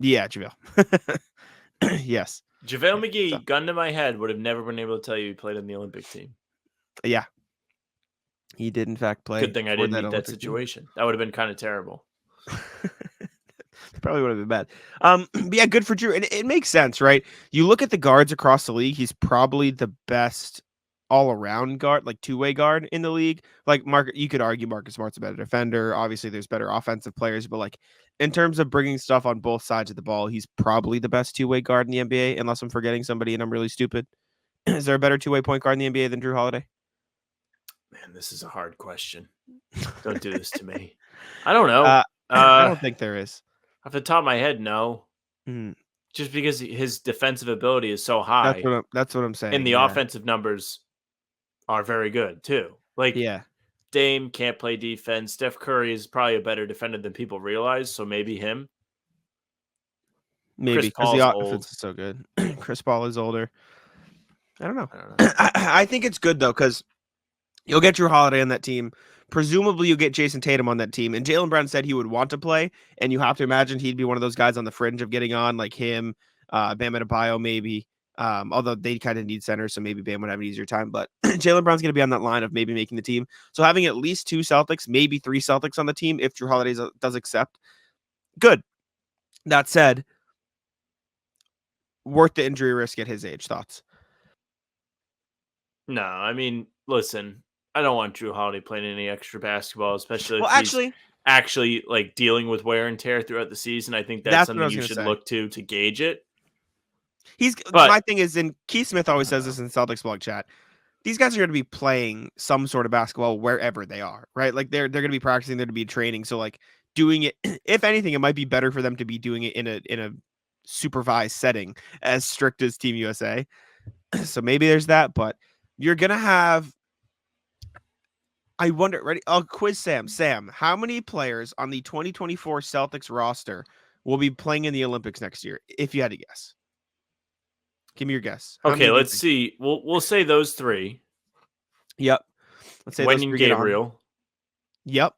Yeah, JaVale. Yes. JaVale McGee, So- gun to my head, would have never been able to tell you he played in the Olympic team. Yeah. He did, in fact, play. Good thing I for didn't meet that Olympic team. situation. That would have been kind of terrible. Probably would have been bad. But yeah, good for Jrue. And it makes sense, right? You look at the guards across the league, he's probably the best all-around guard, like two-way guard in the league. Like you could argue Marcus Smart's a better defender. Obviously, there's better offensive players, but like in terms of bringing stuff on both sides of the ball, he's probably the best two-way guard in the NBA, unless I'm forgetting somebody and I'm really stupid. Is there a better two-way point guard in the NBA than Jrue Holiday? Man, this is a hard question. Don't do this to me. I don't know. I don't think there is. Off the top of my head, no. Mhm. Just because his defensive ability is so high, That's what I'm saying. and the yeah. offensive numbers are very good too. Like Yeah. Dame can't play defense. Steph Curry is probably a better defender than people realize, so maybe him. Maybe because Paul's the old. offense is so good. Chris Paul is older. I don't know. I don't know. I think it's good though because you'll get Jrue Holiday on that team. Presumably, you'll get Jason Tatum on that team. And Jaylen Brown said he would want to play, and you have to imagine he'd be one of those guys on the fringe of getting on, like him, Bam Adebayo maybe. Although they kind of need centers, so maybe Bam would have an easier time. But Jaylen Brown's going to be on that line of maybe making the team. So having at least two Celtics, maybe three Celtics on the team, if Jrue Holiday does accept, good. That said, worth the injury risk at his age. Thoughts? No, I mean, listen, I don't want Jrue Holiday playing any extra basketball, especially Well, if he's actually like dealing with wear and tear throughout the season. I think that's what I something was you gonna should say. look to gauge it. My But- thing is, and Keith Smith always says this in Celtics blog chat, these guys are going to be playing some sort of basketball wherever they are, right? Like they're going to be practicing, they're going to be training. So like doing it, if anything, it might be better for them to be doing it in a supervised setting, as strict as Team USA. So maybe there's that, but you're going to have, I wonder, ready? I'll quiz Sam. Sam, how many players on the 2024 Celtics roster will be playing in the Olympics next year, if you had to guess? Give me your guess. How many Okay, do you let's think? see. We'll say those three. Yep. Let's say Wendy those and three get on. Gabriel, Yep.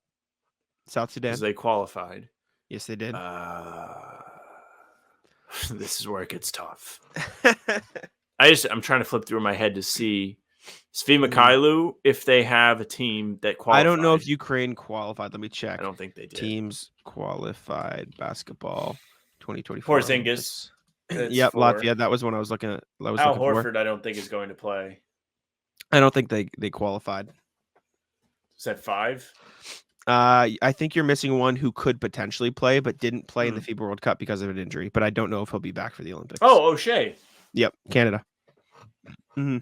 South Sudan. because they qualified. Yes, they did. This is where it gets tough. I'm trying to flip through my head to see Svi Mykhailiuk if they have a team that qualified. I don't know if Ukraine qualified. Let me check. I don't think they did. Teams qualified basketball 2024. Porzingis. That's Yep, 4. Latvia. That was when I was looking at. Al Horford, I don't think is going to play. I don't think they qualified. Is that 5? I think you're missing one who could potentially play, but didn't play in the Hmm. FIBA World Cup because of an injury. But I don't know if he'll be back for the Olympics. Oh, O'Shea. Yep, Canada. Mm-hmm.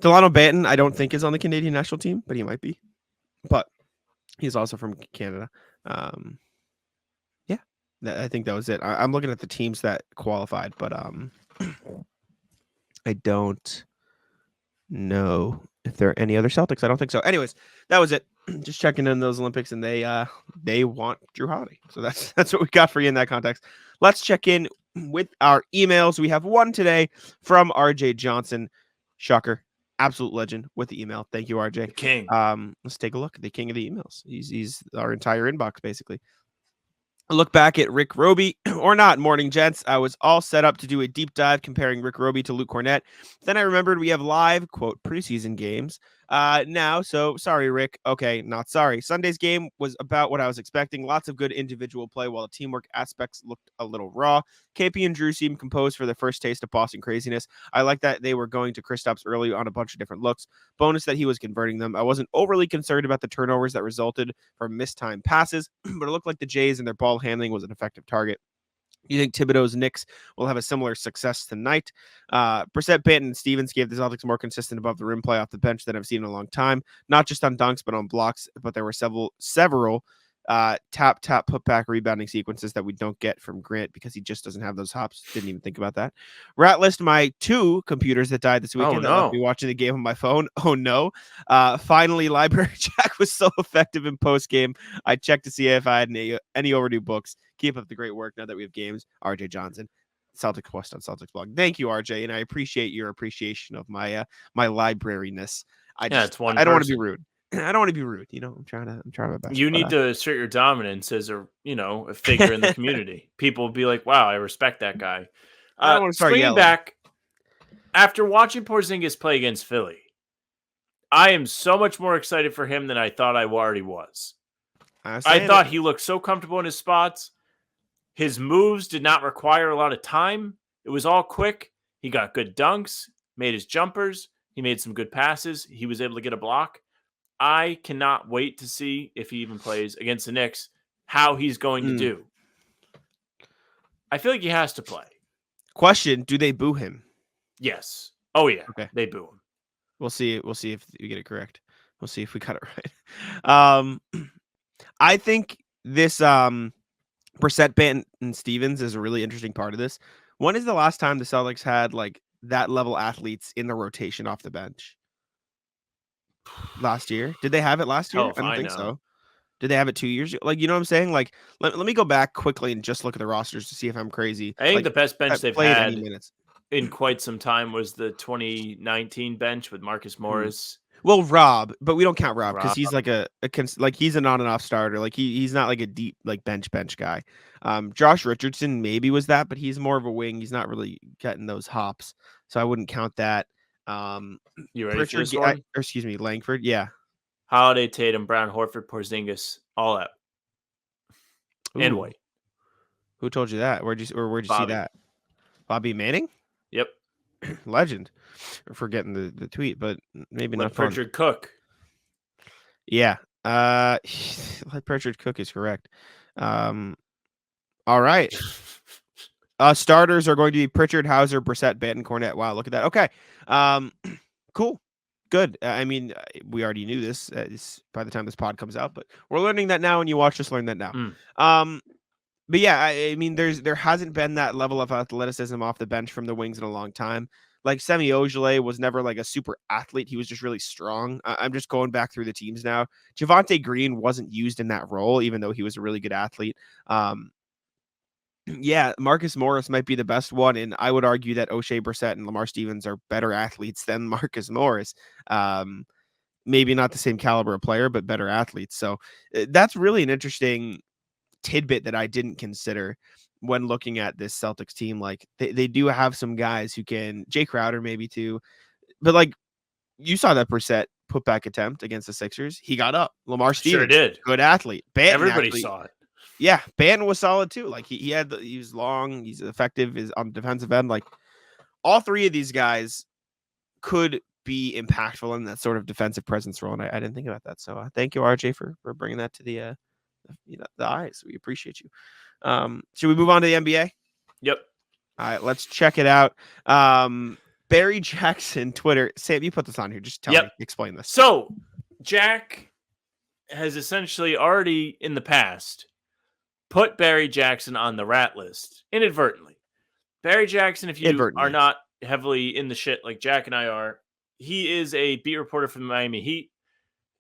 Delano Banton, I don't think is on the Canadian national team, but he might be. But he's also from Canada. Yeah, I think that was it. I'm looking at the teams that qualified, but I don't know if there are any other Celtics. I don't think so. Anyways, that was it. Just checking in those Olympics, and they want Jrue Holiday. So that's what we got for you in that context. Let's check in with our emails. We have one today from RJ Johnson. Shocker. Absolute legend with the email. Thank you, RJ. The king. Let's take a look. The king of the emails. He's our entire inbox, basically. A look back at Rick Roby, or not, morning gents. I was all set up to do a deep dive comparing Rick Roby to Luke Cornett. Then I remembered we have live, quote, preseason games now. So sorry, Rick. Okay, not sorry. Sunday's game was about what I was expecting. Lots of good individual play while the teamwork aspects looked a little raw. KP and Jrue seemed composed for their first taste of Boston craziness. I like that they were going to Kristaps early on a bunch of different looks. Bonus that he was converting them. I wasn't overly concerned about the turnovers that resulted from missed time passes, but it looked like the Jays and their ball handling was an effective target. You think Thibodeau's Knicks will have a similar success tonight? Brissett, Payton, and Stevens gave the Celtics more consistent above the rim play off the bench than I've seen in a long time. Not just on dunks, but on blocks. But there were several tap, putback rebounding sequences that we don't get from Grant because he just doesn't have those hops. Didn't even think about that. Rat list my 2 computers that died this weekend. Oh, That no. left me watching the game on my phone. Oh, no. Finally, Library Jack was so effective in post game. I checked to see if I had any overdue books. Keep up the great work now that we have games. RJ Johnson, Celtic West on Celtics blog. Thank you, RJ, and I appreciate your appreciation of my my libraryness. I it's one I don't want to person. be rude. I don't want to be rude. I'm trying my best. You need to assert your dominance as a figure in the community. People will be like, "Wow, I respect that guy." I don't want to start swinging yelling. back after watching Porzingis play against Philly, I am so much more excited for him than I thought I already was. I thought he looked so comfortable in his spots. His moves did not require a lot of time. It was all quick. He got good dunks, made his jumpers. He made some good passes. He was able to get a block. I cannot wait to see if he even plays against the Knicks, how he's going to do. I feel like he has to play. Question, do they boo him? Yes. Oh, yeah. Okay. They boo him. We'll see. We'll see if we get it correct. We'll see if we got it right. I think this Brissett, Payton, and Stevens is a really interesting part of this. When is the last time the Celtics had like that level athletes in the rotation off the bench? Last year? Did they have it last year? Hell I if don't I think know. so. Did they have it 2 years ago? Like, you know what I'm saying? Like, let me go back quickly and just look at the rosters to see if I'm crazy. I think Like, the best bench they've played had any minutes. in quite some time was the 2019 bench with Marcus Morris. Well, Rob, but we don't count Rob because Rob. he's like he's an on and off starter. Like he's not like a deep like bench guy. Josh Richardson maybe was that, but he's more of a wing. He's not really getting those hops, so I wouldn't count that. You ready Pritchard, for this one? or excuse me, Langford. Yeah. Holiday, Tatum, Brown, Horford, Porzingis, all out. And Ooh. White. Who told you that? Where'd you see Bobby. that? Bobby Manning? Yep. Legend. Forgetting the tweet, but maybe Let not fun. Pritchard cook. Yeah. Let Pritchard cook is correct. All right. Starters are going to be Pritchard, Hauser, Brissett, Banton, Cornette. Wow, look at that. Okay. Cool. Good. I mean, we already knew this by the time this pod comes out, but we're learning that now, and you watch us learn that now. But yeah, I mean, there hasn't been that level of athleticism off the bench from the wings in a long time. Like Semi Ojeleye was never like a super athlete. He was just really strong. I'm just going back through the teams now. Javonte Green wasn't used in that role, even though he was a really good athlete. Yeah, Marcus Morris might be the best one, and I would argue that O'Shea Brissett and Lamar Stevens are better athletes than Marcus Morris. Maybe not the same caliber of player, but better athletes. So that's really an interesting tidbit that I didn't consider when looking at this Celtics team. Like they do have some guys who can, Jay Crowder maybe too, but like you saw that Brissett putback attempt against the Sixers. He got up. Lamar Stevens, Sure did. good athlete. Banton Everybody actually, saw it. yeah, Banton was solid too. Like he was long, he's effective, is on the defensive end. Like all 3 of these guys could be impactful in that sort of defensive presence role, and I didn't think about that. So thank you, RJ, for bringing that to the eyes. We appreciate you. Should we move on to the NBA? Yep. All right, let's check it out. Barry Jackson, Twitter. Sam, you put this on here. Just tell me, explain this. So Jack has essentially already in the past put Barry Jackson on the rat list inadvertently. Barry Jackson, if you are not heavily in the shit like Jack and I are, he is a beat reporter for the Miami Heat.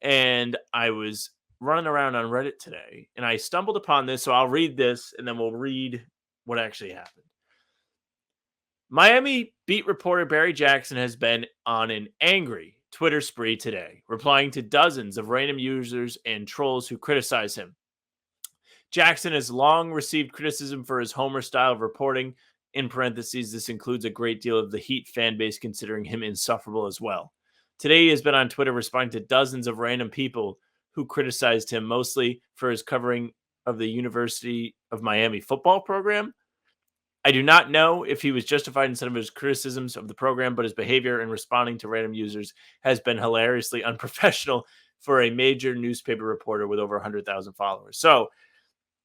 And I was running around on Reddit today and I stumbled upon this. So I'll read this and then we'll read what actually happened. Miami beat reporter Barry Jackson has been on an angry Twitter spree today, replying to dozens of random users and trolls who criticize him. Jackson has long received criticism for his Homer style of reporting. In parentheses, this includes a great deal of the Heat fan base considering him insufferable as well. Today, he has been on Twitter responding to dozens of random people who criticized him, mostly for his covering of the University of Miami football program. I do not know if he was justified in some of his criticisms of the program, but his behavior in responding to random users has been hilariously unprofessional for a major newspaper reporter with over 100,000 followers. So,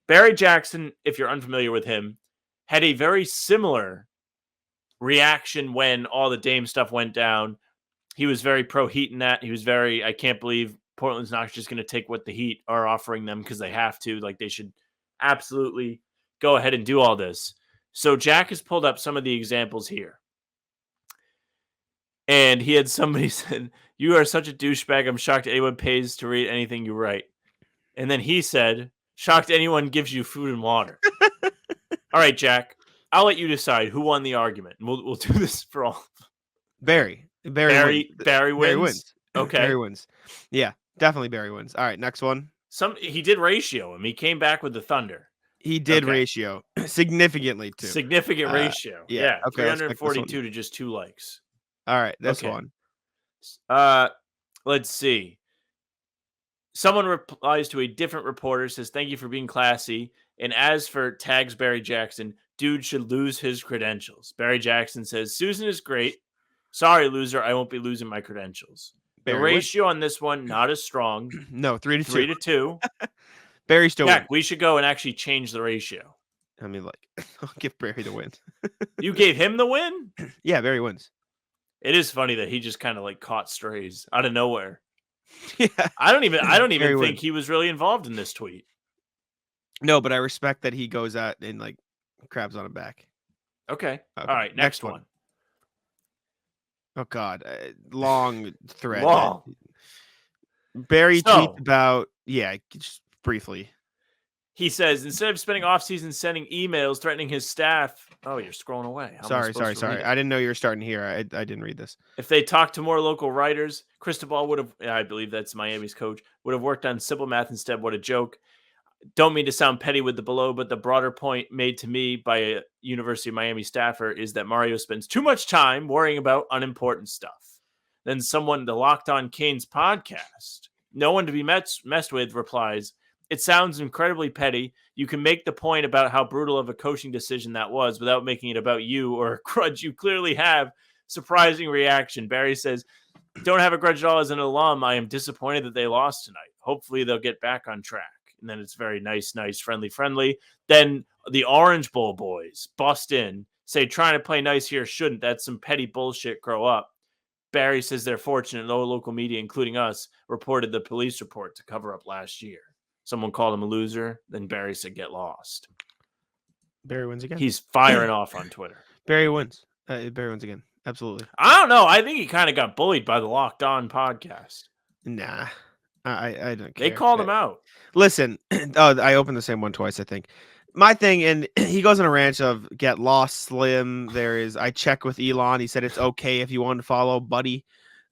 Barry Jackson, if you're unfamiliar with him, had a very similar reaction when all the Dame stuff went down. He was very pro Heat in that. He was very, I can't believe Portland's not just going to take what the Heat are offering them because they have to. Like, they should absolutely go ahead and do all this. So Jack has pulled up some of the examples here. And he had somebody said, "You are such a douchebag. I'm shocked anyone pays to read anything you write." And then he said, "Shocked anyone gives you food and water." All right, Jack, I'll let you decide who won the argument. And we'll do this for all. Barry wins. Okay. Barry wins. Yeah, definitely Barry wins. All right, next one. He did ratio him. He came back with the Thunder. He did ratio significantly too. Significant ratio. Yeah. Okay, 342 to just 2 likes. All right, this one. Let's see. Someone replies to a different reporter, says, "Thank you for being classy. And as for tags Barry Jackson, dude should lose his credentials." Barry Jackson says, "Susan is great. Sorry, loser. I won't be losing my credentials." The ratio on this one, not as strong. No, 3-2. 3-2. Barry still wins. We should go and actually change the ratio. I mean, like, I'll give Barry the win. You gave him the win? Yeah, Barry wins. It is funny that he just kind of like caught strays out of nowhere. Yeah. I don't even think he was really involved in this tweet. No, but I respect that he goes out and like crabs on him back. Okay. All right. Next one. Oh God, long thread. Long. Barry tweets about just briefly. He says, instead of spending offseason sending emails threatening his staff. Oh, you're scrolling away. Sorry. I didn't know you were starting here. I didn't read this. If they talked to more local writers, Cristobal would have, I believe that's Miami's coach, would have worked on simple math instead. What a joke. Don't mean to sound petty with the below, but the broader point made to me by a University of Miami staffer is that Mario spends too much time worrying about unimportant stuff. Then someone, the Locked On Canes podcast, no one to be messed with, replies, "It sounds incredibly petty. You can make the point about how brutal of a coaching decision that was without making it about you or a grudge you clearly have." Surprising reaction. Barry says, "Don't have a grudge at all as an alum. I am disappointed that they lost tonight. Hopefully they'll get back on track." And then it's very nice, friendly. Then the Orange Bowl boys bust in, say, "Trying to play nice here shouldn't. That's some petty bullshit. Grow up." Barry says they're fortunate no local media, including us, reported the police report to cover up last year. Someone called him a loser. Then Barry said, "Get lost." Barry wins again. He's firing off on Twitter. Barry wins. Barry wins again. Absolutely. I don't know. I think he kind of got bullied by the Locked On podcast. Nah. I don't care. They called him out. Listen, I opened the same one twice, I think. My thing, and he goes on a rant of get lost, Slim. I check with Elon. He said it's okay if you want to follow Buddy.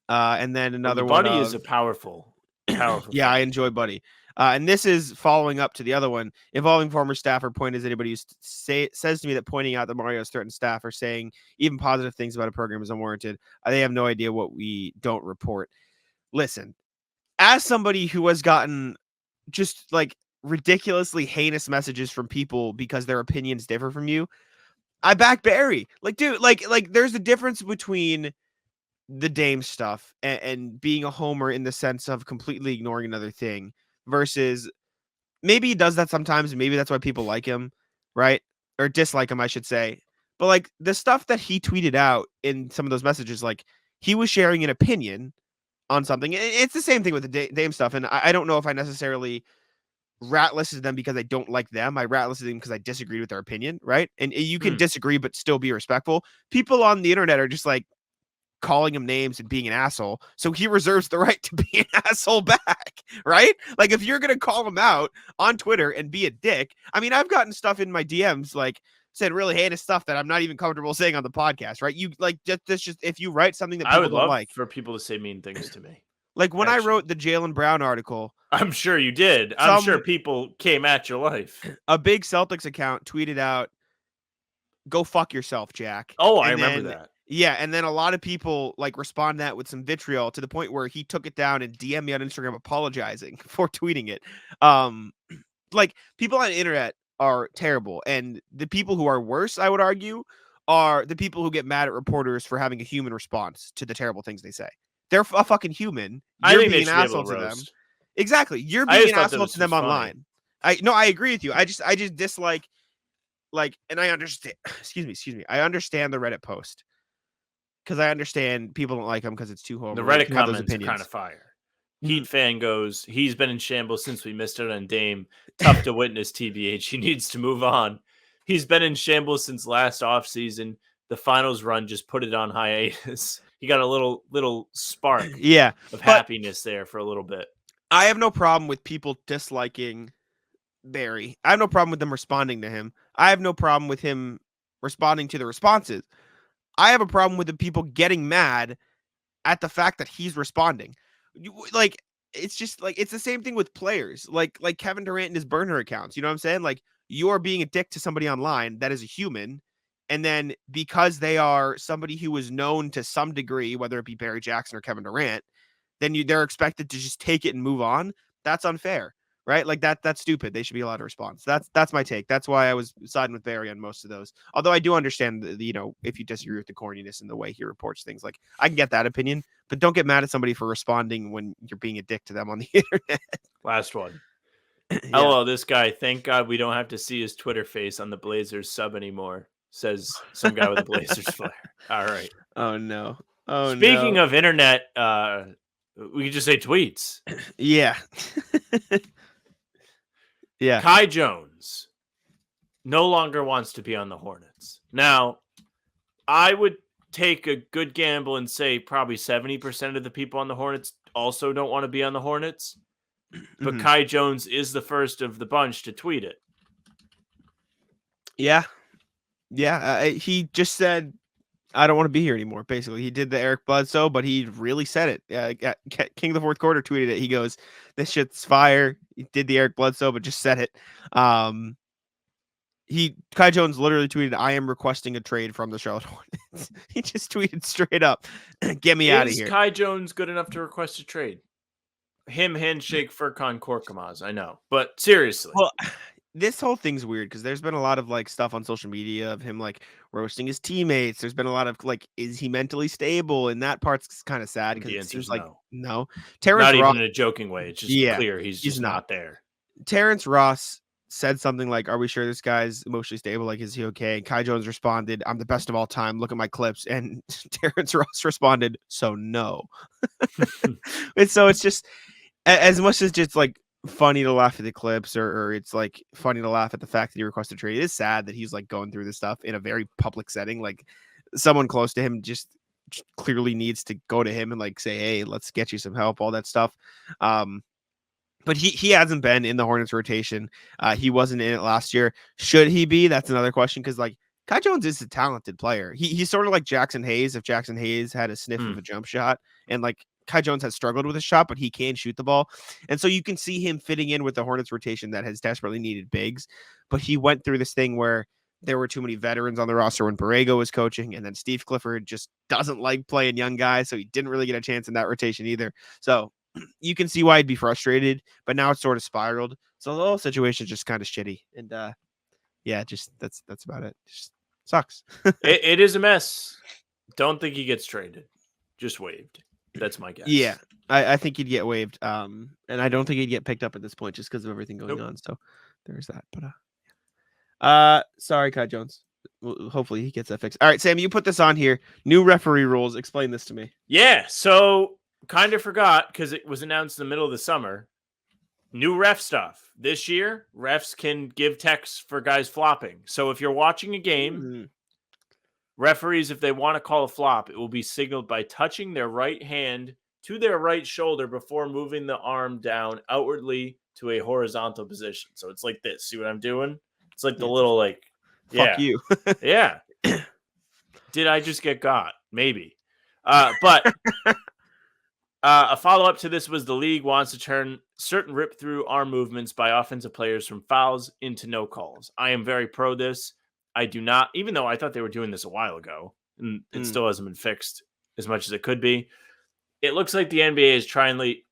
And then another one. Buddy is a powerful. Yeah, I enjoy Buddy. And this is following up to the other one involving former staffer. Point is, anybody who says to me that pointing out that Mario's threatened staff or saying even positive things about a program is unwarranted, they have no idea what we don't report. Listen, as somebody who has gotten just like ridiculously heinous messages from people because their opinions differ from you, I back Barry. Like, dude, like there's a difference between the Dame stuff and being a homer in the sense of completely ignoring another thing versus maybe he does that sometimes. And maybe that's why people like him, right? Or dislike him, I should say. But like the stuff that he tweeted out in some of those messages, like he was sharing an opinion on something. It's the same thing with the Dame stuff. And I don't know if I necessarily rat listed them because I don't like them. I rat listed them because I disagreed with their opinion, right? And you can disagree but still be respectful. People on the internet are just like calling him names and being an asshole. So he reserves the right to be an asshole back, right? Like if you're going to call him out on Twitter and be a dick, I mean, I've gotten stuff in my DMs like said really heinous stuff that I'm not even comfortable saying on the podcast, right? You like just if you write something that people I would don't love like for people to say mean things to me. Like when I wrote the Jaylen Brown article, I'm sure you did. I'm sure people came at your life. A big Celtics account tweeted out, "Go fuck yourself, Jack." Oh, I remember that. Yeah, and then a lot of people like respond that with some vitriol to the point where he took it down and DM'd me on Instagram apologizing for tweeting it. Like people on the internet are terrible, and the people who are worse, I would argue, are the people who get mad at reporters for having a human response to the terrible things they say. They're a fucking human. You're being an asshole to them. Exactly. You're being an asshole to them online. I agree with you. I just dislike like, and I understand, excuse me. I understand the Reddit post because I understand people don't like him because it's too The homer. Reddit You have those comments are kind opinions. of fire. Heat fan goes, he's been in shambles since we missed it on Dame. Tough to witness, TBH. He needs to move on. He's been in shambles since last offseason. The finals run just put it on hiatus. He got a little spark Yeah, of but happiness there for a little bit. I have no problem with people disliking Barry. I have no problem with them responding to him. I have no problem with him responding to the responses. I have a problem with the people getting mad at the fact that he's responding. Like, it's just like, it's the same thing with players. Like Kevin Durant and his burner accounts. You know what I'm saying? Like, you're being a dick to somebody online that is a human. And then because they are somebody who is known to some degree, whether it be Barry Jackson or Kevin Durant, then they're expected to just take it and move on. That's unfair, right? Like that's stupid. They should be allowed to respond. So that's my take. That's why I was siding with Barry on most of those. Although I do understand the if you disagree with the corniness and the way he reports things, like I can get that opinion, but don't get mad at somebody for responding when you're being a dick to them on the internet. Last one. Yeah. Hello, this guy. Thank God we don't have to see his Twitter face on the Blazers sub anymore, says some guy with a Blazers flare. All right. Oh no. Oh Speaking no. of internet, we could just say tweets. Yeah. Yeah. Kai Jones no longer wants to be on the Hornets. Now, I would take a good gamble and say probably 70% of the people on the Hornets also don't want to be on the Hornets. But Mhm. Kai Jones is the first of the bunch to tweet it. Yeah. Yeah. He just said, I don't want to be here anymore. Basically, he did the Eric Bledsoe, but he really said it. King of the Fourth Quarter tweeted it. He goes, "This shit's fire." He did the Eric Bledsoe, but just said it. Kai Jones literally tweeted, "I am requesting a trade from the Charlotte Hornets." He just tweeted straight up, "Get me out of Is here." Kai Jones good enough to request a trade? Him handshake Furkan Korkmaz, I know, but seriously. Well, this whole thing's weird because there's been a lot of like stuff on social media of him like roasting his teammates. There's been a lot of like, is he mentally stable? And that part's kind of sad because The it answer's seems like no. no. Terrence Not Ross, even in a joking way. It's just Yeah, clear he's just not there. Terrence Ross said something like, "Are we sure this guy's emotionally stable? Like, is he okay?" And Kai Jones responded, "I'm the best of all time. Look at my clips." And Terrence Ross responded, "So no." And so it's just as much as just like funny to laugh at the clips or it's like funny to laugh at the fact that he requested a trade. It is sad that he's like going through this stuff in a very public setting. Like someone close to him just clearly needs to go to him and like say, "Hey, let's get you some help," all that stuff. But he hasn't been in the Hornets rotation. He wasn't in it last year. Should he be? That's another question because like Kai Jones is a talented player. He's sort of like Jackson Hayes. If Jackson Hayes had a sniff of a jump shot, and like Kai Jones has struggled with a shot, but he can shoot the ball. And so you can see him fitting in with the Hornets rotation that has desperately needed bigs. But he went through this thing where there were too many veterans on the roster when Borrego was coaching, and then Steve Clifford just doesn't like playing young guys, so he didn't really get a chance in that rotation either. So you can see why he'd be frustrated, but now it's sort of spiraled. So the whole situation is just kind of shitty. And yeah, just that's about it. Just sucks. It is a mess. Don't think he gets traded. Just waived. That's my guess. Yeah, I think he'd get waived. And I don't think he'd get picked up at this point just because of everything going on. So there's that. But sorry, Kai Jones. Hopefully he gets that fixed. All right, Sam, you put this on here. New referee rules. Explain this to me. Yeah, so kind of forgot because it was announced in the middle of the summer. New ref stuff. This year, refs can give techs for guys flopping. So if you're watching a game, referees, if they want to call a flop, it will be signaled by touching their right hand to their right shoulder before moving the arm down outwardly to a horizontal position. So it's like this. See what I'm doing? It's like the little like, fuck you. Yeah. Did I just get got? Maybe. But a follow-up to this was the league wants to turn certain rip-through arm movements by offensive players from fouls into no calls. I am very pro this. I do not, even though I thought they were doing this a while ago, and it still hasn't been fixed as much as it could be. It looks like the NBA is finally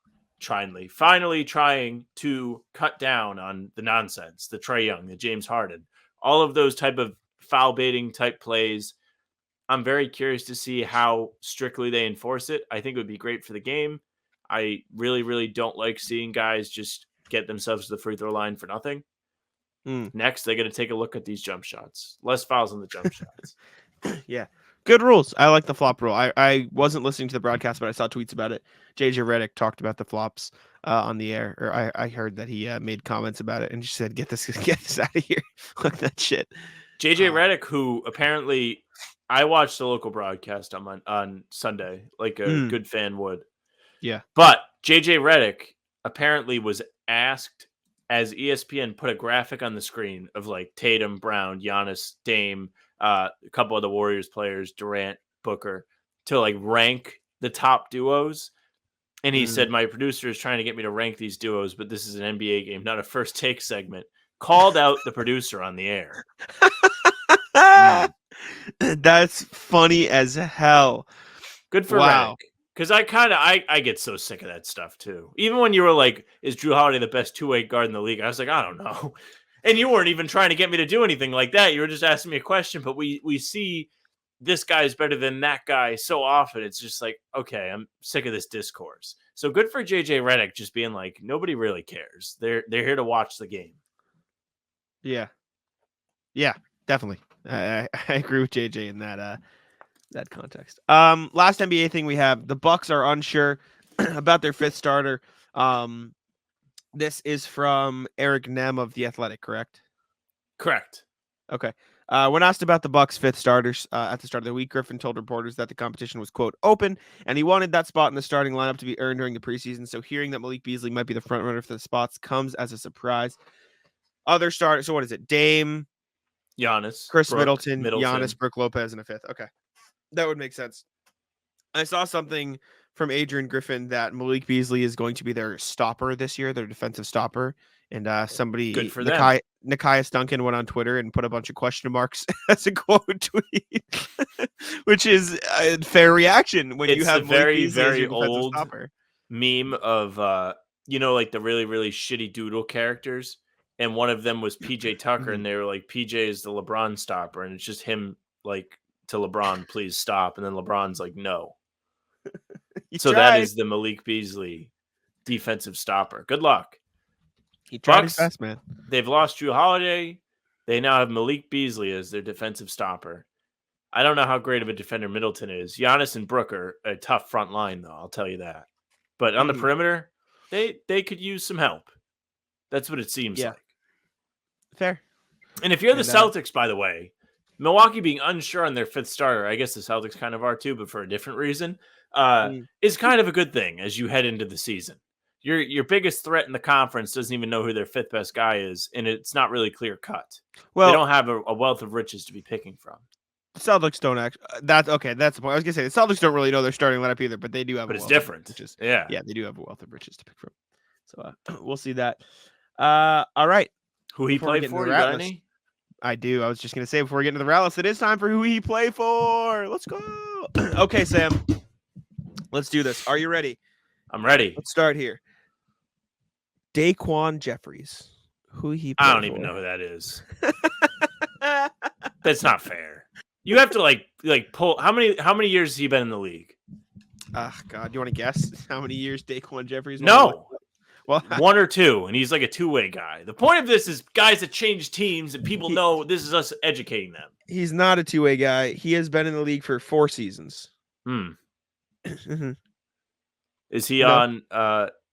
trying to cut down on the nonsense, the Trae Young, the James Harden, all of those type of foul baiting type plays. I'm very curious to see how strictly they enforce it. I think it would be great for the game. I really, really don't like seeing guys just get themselves to the free throw line for nothing. Next, they got to take a look at these jump shots. Less fouls on the jump shots. Yeah. Good rules. I like the flop rule. I wasn't listening to the broadcast, but I saw tweets about it. JJ Redick talked about the flops on the air, or I heard that he made comments about it, and she said, "Get this out of here." Look that shit. JJ Redick, who apparently I watched the local broadcast on Sunday, like a good fan would. Yeah. But JJ Redick apparently was asked, as ESPN put a graphic on the screen of like Tatum, Brown, Giannis, Dame, a couple of the Warriors players, Durant, Booker, to like rank the top duos. And he said, my producer is trying to get me to rank these duos, but this is an NBA game, not a first take segment. Called out the producer on the air. That's funny as hell. Good for Redick. Because I get so sick of that stuff too. Even when you were like, is Jrue Holiday the best two-way guard in the league? I was like, I don't know. And you weren't even trying to get me to do anything like that. You were just asking me a question. But we see this guy is better than that guy so often. It's just like, okay, I'm sick of this discourse. So good for JJ Redick just being like, nobody really cares. They're here to watch the game. Yeah. Yeah, definitely. I agree with JJ in that context. Last NBA thing we have, the Bucks are unsure about their fifth starter. This is from Eric Nem of The Athletic, correct? Correct. Okay. When asked about the Bucks' fifth starters at the start of the week, Griffin told reporters that the competition was, quote, open, and he wanted that spot in the starting lineup to be earned during the preseason. So hearing that Malik Beasley might be the front runner for the spots comes as a surprise. Other starters, so what is it? Dame, Giannis, Chris Middleton, Giannis, Brook Lopez, and a fifth. Okay. That would make sense. I saw something from Adrian Griffin that Malik Beasley is going to be their stopper this year, their defensive stopper. And somebody, good for Nikias Duncan, went on Twitter and put a bunch of question marks as a quote tweet, which is a fair reaction when you have a very, very old stopper. Meme of, like the really, really shitty doodle characters. And one of them was PJ Tucker, and they were like, PJ is the LeBron stopper. And it's just him like, to LeBron, please stop. And then LeBron's like, no. So that is the Malik Beasley defensive stopper. Good luck. He tried his best, man. They've lost Jrue Holiday. They now have Malik Beasley as their defensive stopper. I don't know how great of a defender Middleton is. Giannis and Brook are a tough front line, though. I'll tell you that. But on the perimeter, they could use some help. That's what it seems like. Fair. And if you're the Celtics, by the way, Milwaukee being unsure on their fifth starter, I guess the Celtics kind of are too, but for a different reason, is kind of a good thing as you head into the season. Your biggest threat in the conference doesn't even know who their fifth best guy is, and it's not really clear cut. Well, they don't have a wealth of riches to be picking from. The Celtics don't actually. That's okay. That's the point. I was gonna say the Celtics don't really know their starting lineup either, but they do have. But it's different. Yeah, they do have a wealth of riches to pick from. So we'll see that. All right. Who he played for? You got any? I do. I was just gonna say before we get into the rallies, it is time for who he play for. Let's go. Okay, Sam. Let's do this. Are you ready? I'm ready. Let's start here. Daquan Jeffries. Who he play I don't even know who that is. That's not fair. You have to like pull how many years has he been in the league? God, you want to guess how many years Daquan Jeffries? No. Well, 1 or 2, and he's like a two-way guy. The point of this is guys that change teams, and people know this is us educating them. He's not a two-way guy. He has been in the league for 4 seasons. Is he on,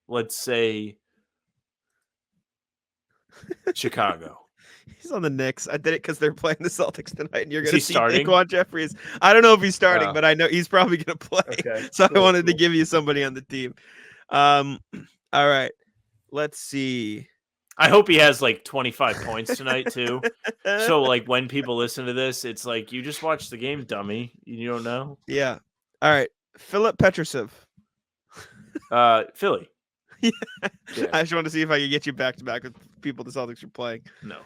let's say, Chicago? He's on the Knicks. I did it because they're playing the Celtics tonight, and you're going to see starting? Daquan Jeffries. I don't know if he's starting, but I know he's probably going to play. Okay, so I wanted to give you somebody on the team. All right. Let's see. I hope he has like 25 points tonight too. So like when people listen to this, it's like you just watched the game, dummy. You don't know. Yeah. All right. Philip Petrusov. Philly. Yeah. I just wanted to see if I could get you back to back with people the Celtics are playing. No.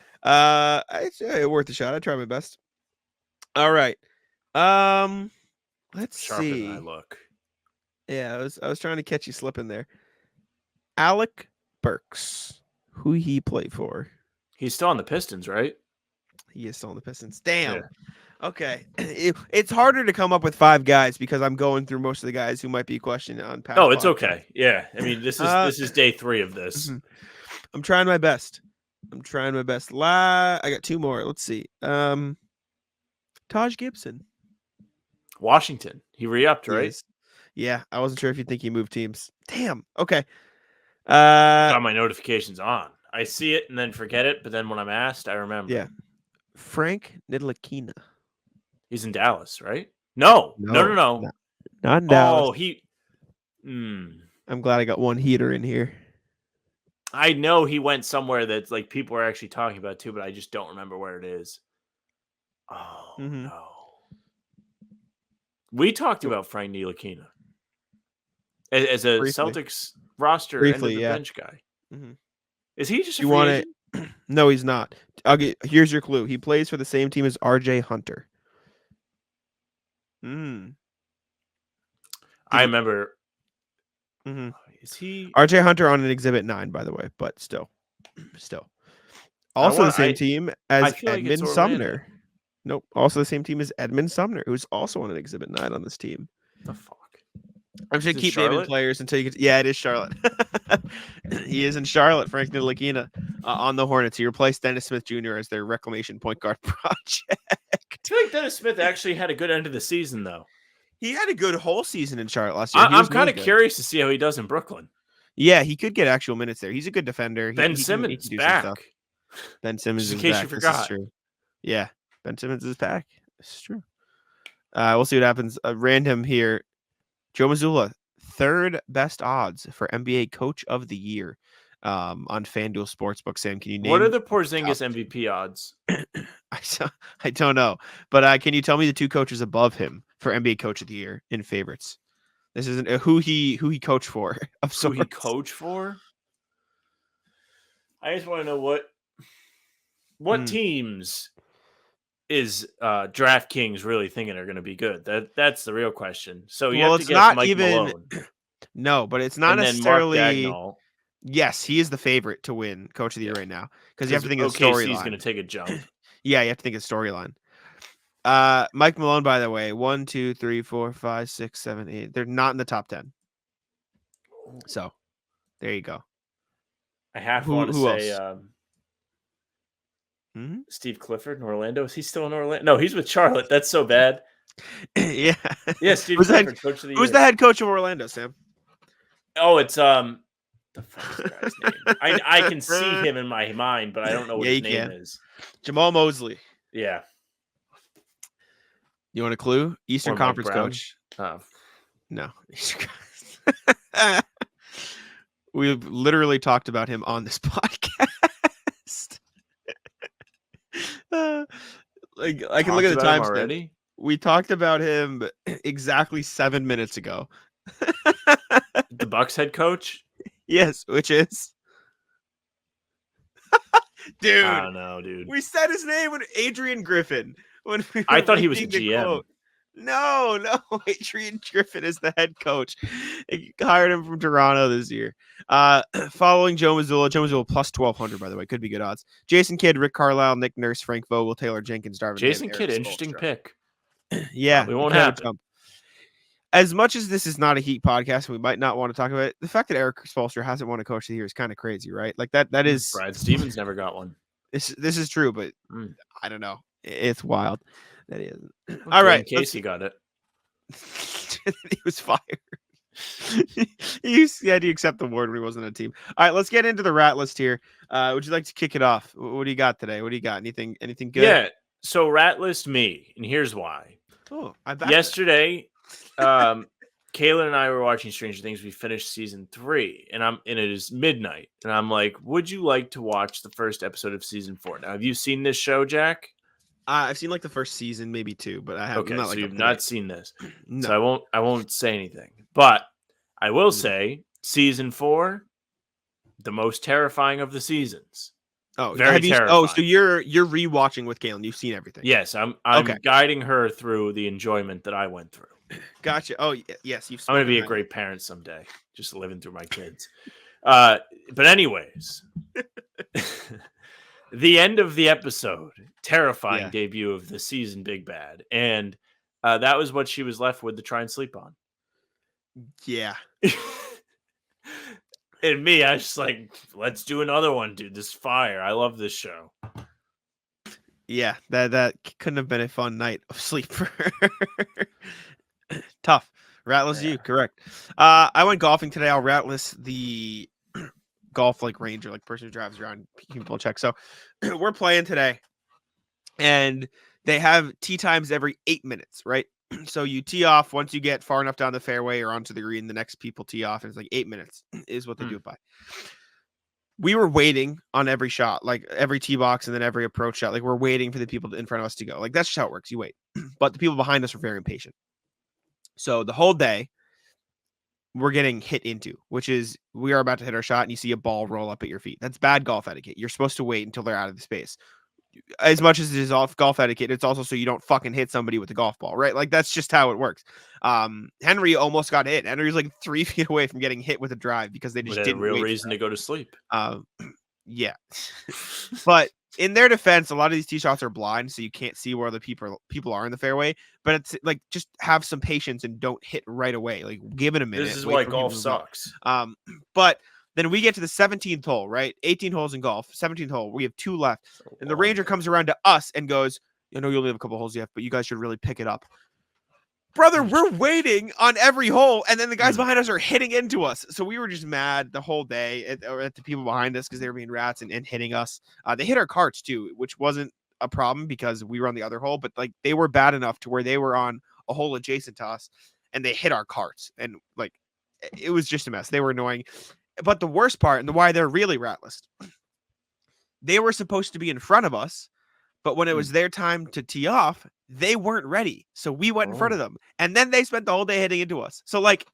It's worth a shot. I try my best. All right. Let's Sharper see. than I look. Yeah, I was trying to catch you slipping there. Alec Burks, who he played for. He's still on the Pistons, right? He is still on the Pistons. Damn. Yeah. Okay. It's harder to come up with 5 guys because I'm going through most of the guys who might be questioned on past. Oh, it's okay. Yeah. I mean, this is day 3 of this. I'm trying my best. I'm trying my best. I got 2 more. Let's see. Taj Gibson. Washington. He re-upped, He right? is. Yeah, I wasn't sure if you think he moved teams. Damn. Okay. Got my notifications on. I see it and then forget it, but then when I'm asked, I remember. Yeah. Frank Ntilikina. He's in Dallas, right? No. Not in Dallas. Oh, he. I'm glad I got one heater in here. I know he went somewhere that like people are actually talking about too, but I just don't remember where it is. Oh no. We talked about Frank Ntilikina as a Briefly. Celtics roster end of the bench guy. Mhm. Is he just a You free want agent? it? No, he's not. Here's your clue. He plays for the same team as RJ Hunter. I remember. Mhm. Is he RJ Hunter on an Exhibit 9, by the way, but still. Also the same team as Edmund Sumner. Nope. Also the same team as Edmund Sumner, who's also on an Exhibit 9 on this team. the fuck? I'm just gonna keep naming players until you get. Yeah, it is Charlotte. He is in Charlotte. Frank Ntilikina on the Hornets. He replaced Dennis Smith Jr. as their reclamation point guard project. I feel like Dennis Smith actually had a good end of the season, though. He had a good whole season in Charlotte last year. I'm kind of curious to see how he does in Brooklyn. Yeah, he could get actual minutes there. He's a good defender. Ben Simmons he can back. Ben Simmons Just in is case back. you forgot. This is true. Yeah, Ben Simmons is back. This is true. We'll see what happens. Random here. Joe Mazzulla, 3rd best odds for NBA Coach of the Year on FanDuel Sportsbook. Sam, can you name what are the Porzingis MVP odds? I don't know, but can you tell me the 2 coaches above him for NBA Coach of the Year in favorites? This isn't who he coached for. Who he coached for? I just want to know what teams is DraftKings really thinking are going to be good. That's the real question. So you have to guess Mike Malone. No, but it's not and necessarily. Then Mark Dagnall. Yes, he is the favorite to win Coach of the Year right now because you have to think of the storyline. He's going to take a jump. Yeah, you have to think of storyline. Mike Malone, by the way, 1, 2, 3, 4, 5, 6, 7, 8. They're not in the top 10. So there you go. I have to say Steve Clifford in Orlando. Is he still in Orlando? No, he's with Charlotte. That's so bad. Yeah. Steve Clifford, Coach of the Year. Who's the head coach of Orlando, Sam? Oh, it's the fuck is the guy's name? I can see him in my mind, but I don't know what his name is. Jamal Mosley. Yeah. You want a clue? Eastern Conference coach. Oh. No. We've literally talked about him on this podcast. I can look at the time already. We talked about him exactly 7 minutes ago. The Bucks head coach? Yes, which is dude. I don't know, dude. We said his name when Adrian Griffin. I thought he was a GM. Quote. No, Adrian Griffin is the head coach. They hired him from Toronto this year. Following Joe Mazzulla plus 1,200, by the way. Could be good odds. Jason Kidd, Rick Carlisle, Nick Nurse, Frank Vogel, Taylor Jenkins, Darvin. Jason Kidd, interesting pick. Yeah. It won't happen. As much as this is not a Heat podcast, we might not want to talk about it. The fact that Eric Spoelstra hasn't won a Coach of the Year is kind of crazy, right? Like that is... Brad Stevens never got one. This is true, but I don't know. It's wild. That is. Well, all right. Casey got it. He was fired. He said he accept the award when he wasn't on a team. All right, let's get into the rat list here. Would you like to kick it off? What do you got today? What do you got? Anything good? Yeah. So rat list me, and here's why. Oh, yesterday, Kayla and I were watching Stranger Things. We finished season 3, and it is midnight, and I'm like, would you like to watch the first episode of season 4? Now, have you seen this show, Jack? I've seen like the first season, maybe 2, but I haven't. Okay, not, so you've not seen this. No. So I won't say anything. But I will say season 4, the most terrifying of the seasons. Oh, very terrifying. So you're rewatching with Kaylin. You've seen everything. Yes, I'm guiding her through the enjoyment that I went through. Gotcha. Oh, yes, I'm going to be a great parent someday, just living through my kids. But anyways, the end of the episode, terrifying debut of the season, Big Bad, and that was what she was left with to try and sleep on. Yeah. And me, I was just like, let's do another one, dude. This is fire. I love this show. Yeah, that couldn't have been a fun night of sleep for Tough. Ratless you, correct. I went golfing today. I'll ratless the golf like ranger, like person who drives around people check. So we're playing today, and they have tee times every 8 minutes, right? So you tee off once you get far enough down the fairway or onto the green, the next people tee off, and it's like 8 minutes is what they do it by. We were waiting on every shot, like every tee box and then every approach shot. Like we're waiting for the people in front of us to go. Like that's just how it works. You wait. But the people behind us are very impatient. So the whole day we're getting hit into, which is we are about to hit our shot and you see a ball roll up at your feet. That's bad golf etiquette. You're supposed to wait until they're out of the space. As much as it is off golf etiquette, it's also so you don't fucking hit somebody with a golf ball, right? Like that's just how it works. Henry almost got hit. Henry was like 3 feet away from getting hit with a drive because they just didn't. A real reason to go to sleep. Yeah, but in their defense, a lot of these tee shots are blind, so you can't see where the people are in the fairway. But it's like just have some patience and don't hit right away. Like give it a minute. This is why golf sucks. But then we get to the 17th hole, right? 18 holes in golf, 17th hole. We have 2 left. And the ranger comes around to us and goes, I know you only have a couple holes left, but you guys should really pick it up. Brother, we're waiting on every hole, and then the guys behind us are hitting into us. So we were just mad the whole day at the people behind us because they were being rats and hitting us. They hit our carts too, which wasn't a problem because we were on the other hole, but like they were bad enough to where they were on a hole adjacent to us, and they hit our carts. And like it was just a mess. They were annoying. But the worst part, and why they're really ratless, they were supposed to be in front of us, but when it was their time to tee off, they weren't ready. So we went in front of them, and then they spent the whole day hitting into us. So like,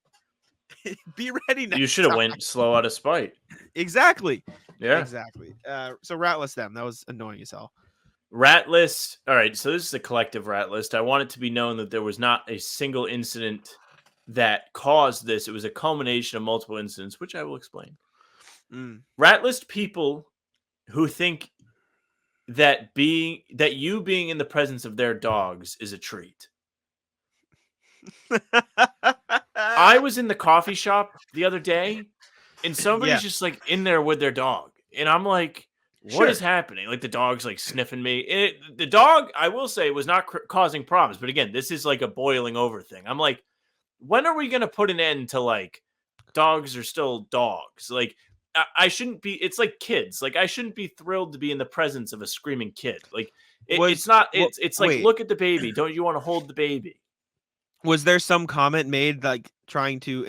be ready next You should have time. went slow out of spite. Exactly. Yeah. Exactly. So ratless them. That was annoying as hell. Rat list. All right. So this is a collective rat list. I want it to be known that there was not a single incident that caused this. It was a culmination of multiple incidents, which I will explain. Rat list people who think that you being in the presence of their dogs is a treat. I was in the coffee shop the other day, and somebody's just like in there with their dog, and I'm like, what is happening? Like the dog's like sniffing me. The dog, I will say, was not causing problems, but again, this is like a boiling over thing. I'm like, when are we going to put an end to like dogs are still dogs? Like I shouldn't be, it's like kids. Like I shouldn't be thrilled to be in the presence of a screaming kid. Like it's not, it's like, look at the baby. Don't you want to hold the baby? Was there some comment made like trying to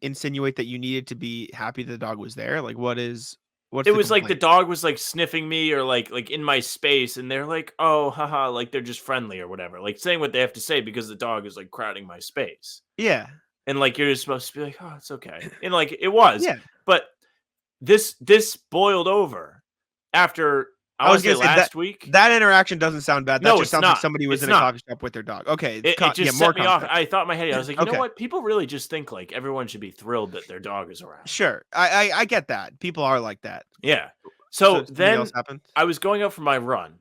insinuate that you needed to be happy the dog was there? Like what was like the dog was like sniffing me or like in my space, and they're like, oh, haha, like they're just friendly or whatever, like saying what they have to say because the dog is like crowding my space. Yeah. And like you're just supposed to be like, oh, it's okay. And like it was. Yeah. But this boiled over after I was going to say last week. That interaction doesn't sound bad. That just sounds like somebody was in a coffee shop with their dog. Okay. It just set me off. I thought in my head, I was like, you know what? People really just think like everyone should be thrilled that their dog is around. Sure. I get that. People are like that. Yeah. So then I was going out for my run.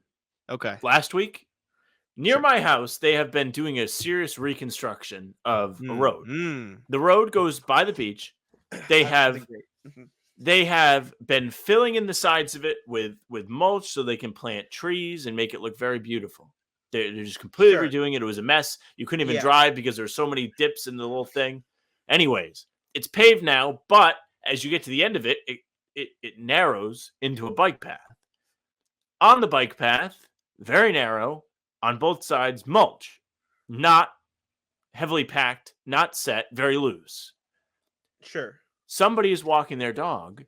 Okay. Last week, near my house, they have been doing a serious reconstruction of a road. The road goes by the beach. They have been filling in the sides of it with mulch so they can plant trees and make it look very beautiful. They're just completely redoing it. It was a mess. You couldn't even drive because there's so many dips in the little thing. Anyways, it's paved now, but as you get to the end of it, it narrows into a bike path. On the bike path, very narrow, on both sides, mulch. Not heavily packed, not set, very loose. Sure. Somebody is walking their dog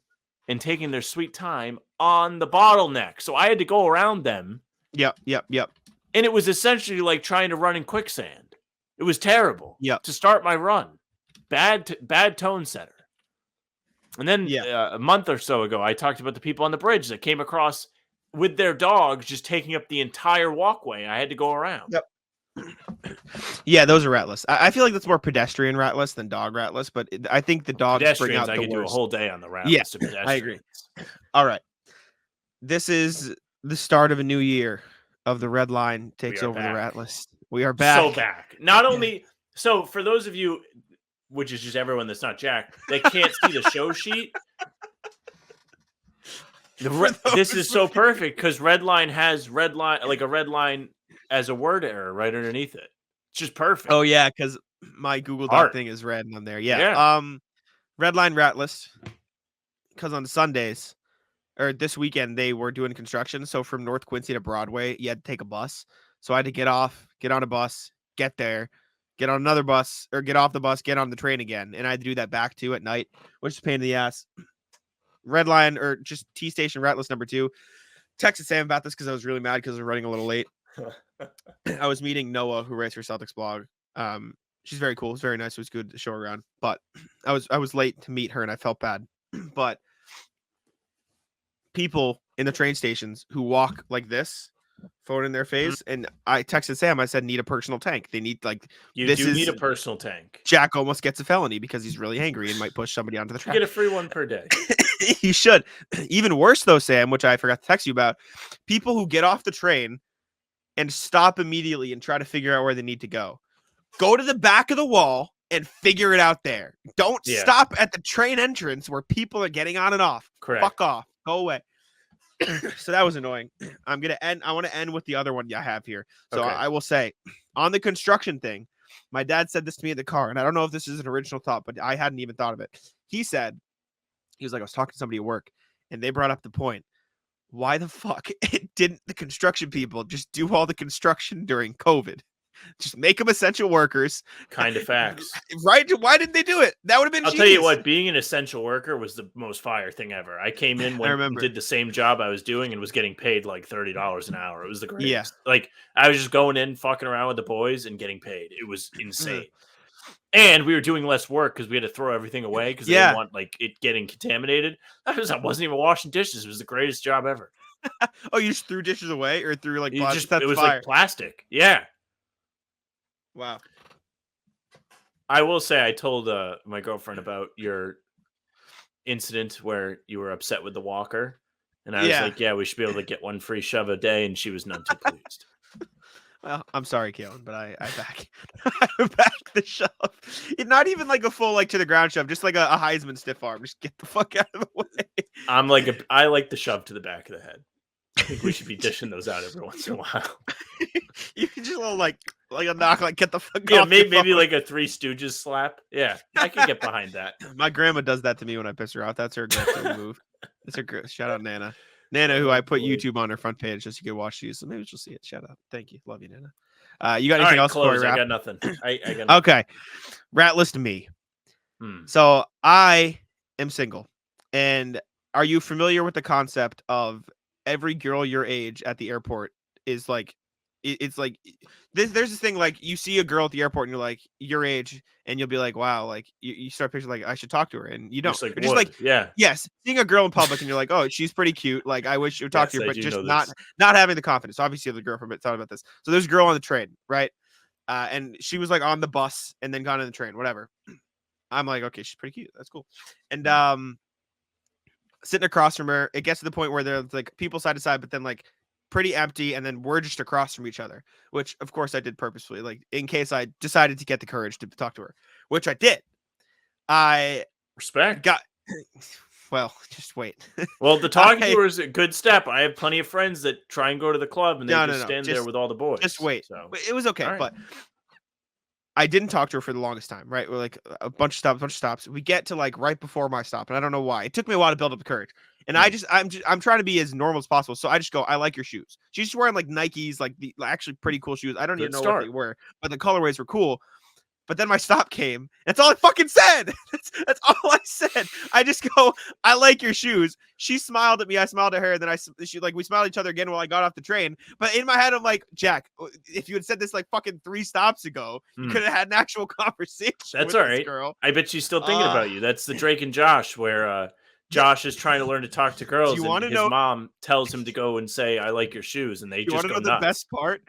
and taking their sweet time on the bottleneck. So I had to go around them. Yep. And it was essentially like trying to run in quicksand. It was terrible. To start my run. Bad tone setter. And then a month or so ago, I talked about the people on the bridge that came across with their dogs just taking up the entire walkway. I had to go around. Yep. Yeah, those are ratless. I feel like that's more pedestrian ratless than dog ratless, but I think the dogs bring out the worst. I could do a whole day on the ratless. Yeah, I agree. All right. This is the start of a new year of the red line takes over the ratless. We are back. So back. Not only so for those of you, which is just everyone that's not Jack, that can't see the show sheet. This is so perfect because Redline has like a red line as a word error right underneath it. It's just perfect. Oh yeah, because my Google Doc thing is red on there. Yeah. Red line rat list. Because on Sundays or this weekend they were doing construction. So from North Quincy to Broadway, you had to take a bus. So I had to get off, get on a bus, get there, get on another bus, or get off the bus, get on the train again. And I had to do that back too at night, which is a pain in the ass. Red line or just T station rat list number 2. Texted Sam about this because I was really mad because I was running a little late. I was meeting Noah, who writes for Celtics blog. She's very cool. It's very nice. It was good to show her around. But I was late to meet her and I felt bad. But people in the train stations who walk like this, phone in their face, and I texted Sam. I said, need a personal tank. They need you need a personal tank. Jack almost gets a felony because he's really angry and might push somebody onto the track. You get a free one per day. You should. Even worse though, Sam, which I forgot to text you about, people who get off the train and stop immediately and try to figure out where they need to go. Go to the back of the wall and figure it out there. Don't stop at the train entrance where people are getting on and off. Correct. Fuck off. Go away. So that was annoying. I want to end with the other one I have here. So I will say, on the construction thing, my dad said this to me in the car, and I don't know if this is an original thought, but I hadn't even thought of it. He was like, I was talking to somebody at work, and they brought up the point. Why the fuck didn't the construction people just do all the construction during COVID? Just make them essential workers. Kind of facts. Right? Why didn't they do it? That would have been I'll genius. tell you what, being an essential worker was the most fire thing ever. I came in and did the same job I was doing and was getting paid like $30 an hour. It was the greatest. Yeah. Like, I was just going in, fucking around with the boys and getting paid. It was insane. And we were doing less work because we had to throw everything away because they didn't want it getting contaminated. I wasn't even washing dishes. It was the greatest job ever. Oh, you just threw dishes away or threw like plastic? It was like plastic. Yeah. Wow. I will say I told my girlfriend about your incident where you were upset with the walker. And I was like, yeah, we should be able to get one free shove a day. And she was none too pleased. Well, I'm sorry, Kaylin, but I back I back the shove. It's not even like a full to the ground shove, just like a Heisman stiff arm. Just get the fuck out of the way. I like the shove to the back of the head. I think we should be dishing those out every once in a while. You can just a little like a knock, get the fuck off. Yeah, maybe like a Three Stooges slap. Yeah, I can get behind that. My grandma does that to me when I piss her off. That's her go-to move. That's her girl. Shout out Nana. Nana, who I put YouTube on her front page just so you can watch these. So maybe she'll see it. Shout out. Thank you. Love you, Nana. You got anything else? Close. I got nothing. I got nothing. Okay. Rat list me. So I am single. And are you familiar with the concept of every girl your age at the airport is like, it's like there's this thing like you see a girl at the airport and you're like your age and you'll be like, wow, like you start picturing like I should talk to her and you don't. Just like yes, seeing a girl in public and you're like, oh, she's pretty cute. Like I wish you would talk to her, but just not having the confidence. Obviously, the girl from it thought about this. So there's a girl on the train, right? And she was like on the bus and then got on the train, whatever. I'm like, okay, she's pretty cute. That's cool. And sitting across from her, it gets to the point where there's like people side to side, but then like pretty empty, and then we're just across from each other, which of course I did purposefully, like in case I decided to get the courage to talk to her, which I did. I well, just wait. Well, the talking to her is a good step. I have plenty of friends that try and go to the club and they stand there with all the boys. Just wait. So. It was okay, but I didn't talk to her for the longest time, right? We're like a bunch of stops. We get to like right before my stop, and I don't know why. It took me a while to build up the courage. And I'm trying to be as normal as possible. So I just go, I like your shoes. She's just wearing like Nikes, like the actually pretty cool shoes. I don't even know what they were, but the colorways were cool. But then my stop came. That's all I fucking said. That's all I said. I just go, I like your shoes. She smiled at me. I smiled at her. And then we smiled at each other again while I got off the train. But in my head, I'm like, Jack, if you had said this like fucking 3 stops ago, you could have had an actual conversation. That's with all right. This girl. I bet she's still thinking about you. That's the Drake and Josh where Josh is trying to learn to talk to girls. And his mom tells him to go and say, I like your shoes. And they just go nuts. The best part?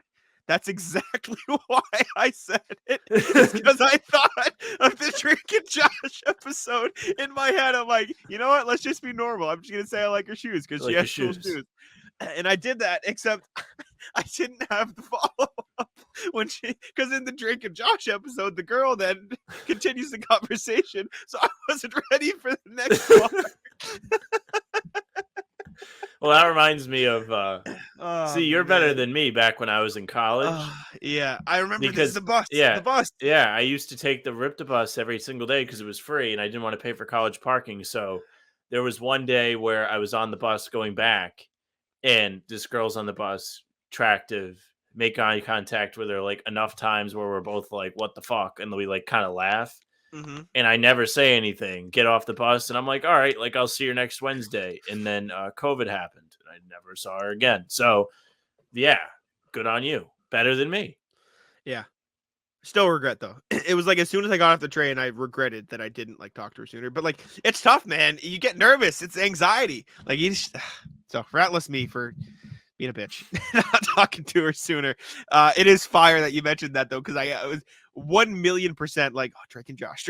That's exactly why I said it. It's because I thought of the Drake and Josh episode in my head. I'm like, you know what? Let's just be normal. I'm just gonna say I like her shoes because she has cool shoes. And I did that, except I didn't have the follow-up when because in the Drake and Josh episode, the girl then continues the conversation. So I wasn't ready for the next one. Well, that reminds me of, see, you're better man. than me back when I was in college. Yeah, I remember Because the bus. yeah, The bus. Yeah, I used to take the RIPTA bus every single day because it was free and I didn't want to pay for college parking. So there was one day where I was on the bus going back and this girl's on the bus, attractive, make eye contact with her like enough times where we're both like, what the fuck? And we like kind of laugh. Mm-hmm. And I never say anything, get off the bus. And I'm like, all right, like I'll see you next Wednesday. And then COVID happened and I never saw her again. So yeah, good on you. Better than me. Yeah. Still regret though. It was like as soon as I got off the train, I regretted that I didn't like talk to her sooner. But like, it's tough, man. You get nervous. It's anxiety. Like you just, so ratless me for being a bitch, not talking to her sooner. It is fire that you mentioned that though, because I was 1,000,000% like, oh, Drake and Josh.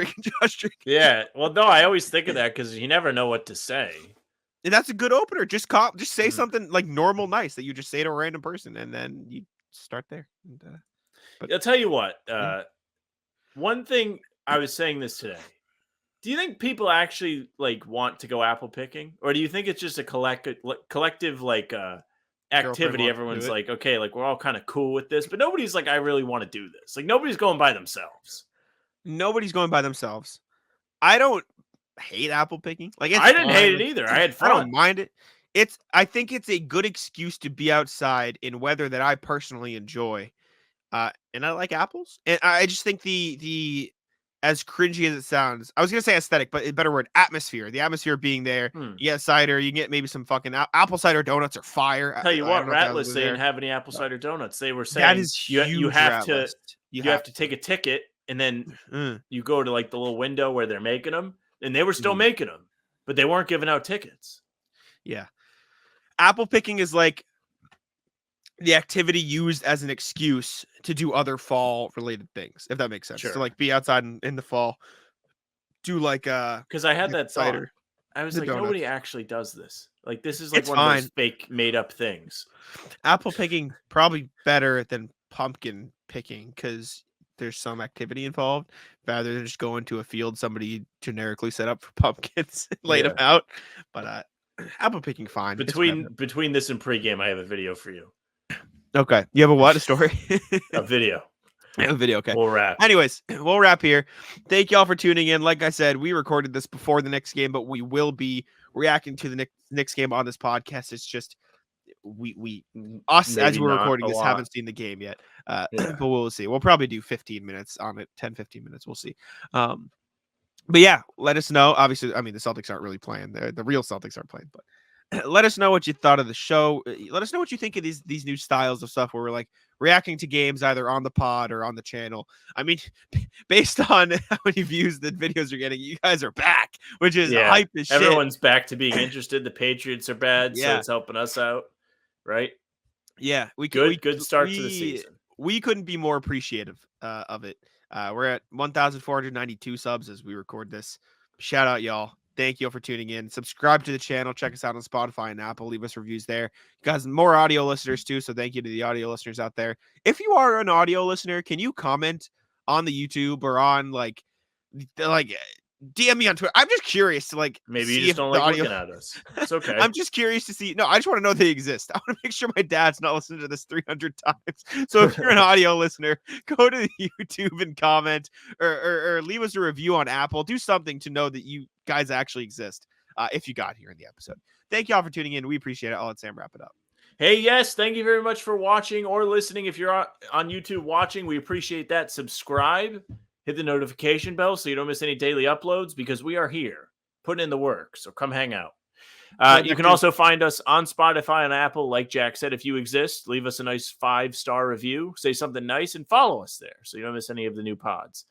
Yeah. Well, no, I always think of that because you never know what to say. And that's a good opener. Just say something like normal, nice that you just say to a random person, and then you start there. And, but I'll tell you what. One thing I was saying this today. Do you think people actually like want to go apple picking, or do you think it's just a collective like activity? Everyone's like, okay, like we're all kind of cool with this, but nobody's like, I really want to do this. Like nobody's going by themselves. Nobody's going by themselves. I don't hate apple picking. Like I didn't hate it either. I had fun. I don't mind it. I think it's a good excuse to be outside in weather that I personally enjoy. And I like apples. And I just think the as cringy as it sounds, I was gonna say aesthetic, but a better word, atmosphere. The atmosphere being there. You get cider, you get maybe some fucking apple cider donuts or fire. Tell you what, Ratless, they didn't have any apple cider donuts. They were saying that is you have to take a ticket and then you go to like the little window where they're making them, and they were still making them, but they weren't giving out tickets. Yeah. Apple picking is like the activity used as an excuse to do other fall related things, if that makes sense. Sure. To like be outside in the fall, do like because I had that cider. I was like, donuts. Nobody actually does this. Like this is like It's one fine. of those fake made up things. Apple picking probably better than pumpkin picking because there's some activity involved rather than just going to a field somebody generically set up for pumpkins and laid them out. But apple picking fine. Between this and pregame, I have a video for you. Okay. You have a what? A story? A video. I have a video. Okay. We'll wrap. Anyways, we'll wrap here. Thank y'all for tuning in. Like I said, we recorded this before the Knicks game, but we will be reacting to the Knicks game on this podcast. It's just us as we're recording this haven't seen the game yet. But we'll see. We'll probably do 15 minutes on it, 10-15 minutes. We'll see. But yeah, let us know. Obviously, I mean, the Celtics aren't really playing. The real Celtics aren't playing, but let us know what you thought of the show. Let us know what you think of these new styles of stuff where we're like reacting to games either on the pod or on the channel. I mean, based on how many views the videos are getting, you guys are back, which is hype as shit. Everyone's back to being interested. The Patriots are bad, so it's helping us out, right? Yeah, good start to the season. We couldn't be more appreciative of it. We're at 1,492 subs as we record this. Shout out, y'all. Thank you all for tuning in. Subscribe to the channel. Check us out on Spotify and Apple. Leave us reviews there. You guys, more audio listeners too, so thank you to the audio listeners out there. If you are an audio listener, can you comment on the YouTube or on like DM me on Twitter? I'm just curious to like maybe you just don't like looking at us. It's okay. I'm just curious to see. No, I just want to know they exist. I want to make sure my dad's not listening to this 300 times. So if you're an audio listener, go to the YouTube and comment or leave us a review on Apple. Do something to know that you guys actually exist. If you got here in the episode. Thank y'all for tuning in. We appreciate it. I'll let Sam wrap it up. Hey, yes, thank you very much for watching or listening. If you're on YouTube watching, we appreciate that. Subscribe. Hit the notification bell so you don't miss any daily uploads because we are here putting in the work. So come hang out. You can also find us on Spotify and Apple. Like Jack said, if you exist, leave us a nice 5-star review. Say something nice and follow us there so you don't miss any of the new pods.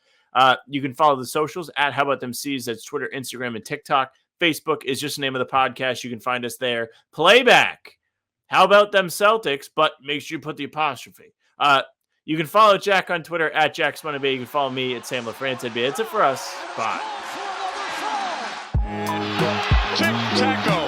You can follow the socials at How About Them C's. That's Twitter, Instagram, and TikTok. Facebook is just the name of the podcast. You can find us there. Playback. How About Them Celtics, but make sure you put the apostrophe. You can follow Jack on Twitter at JackSpunNBA. You can follow me at Sam LaFrance NBA. That's it for us. Bye. Tic-tac-toe.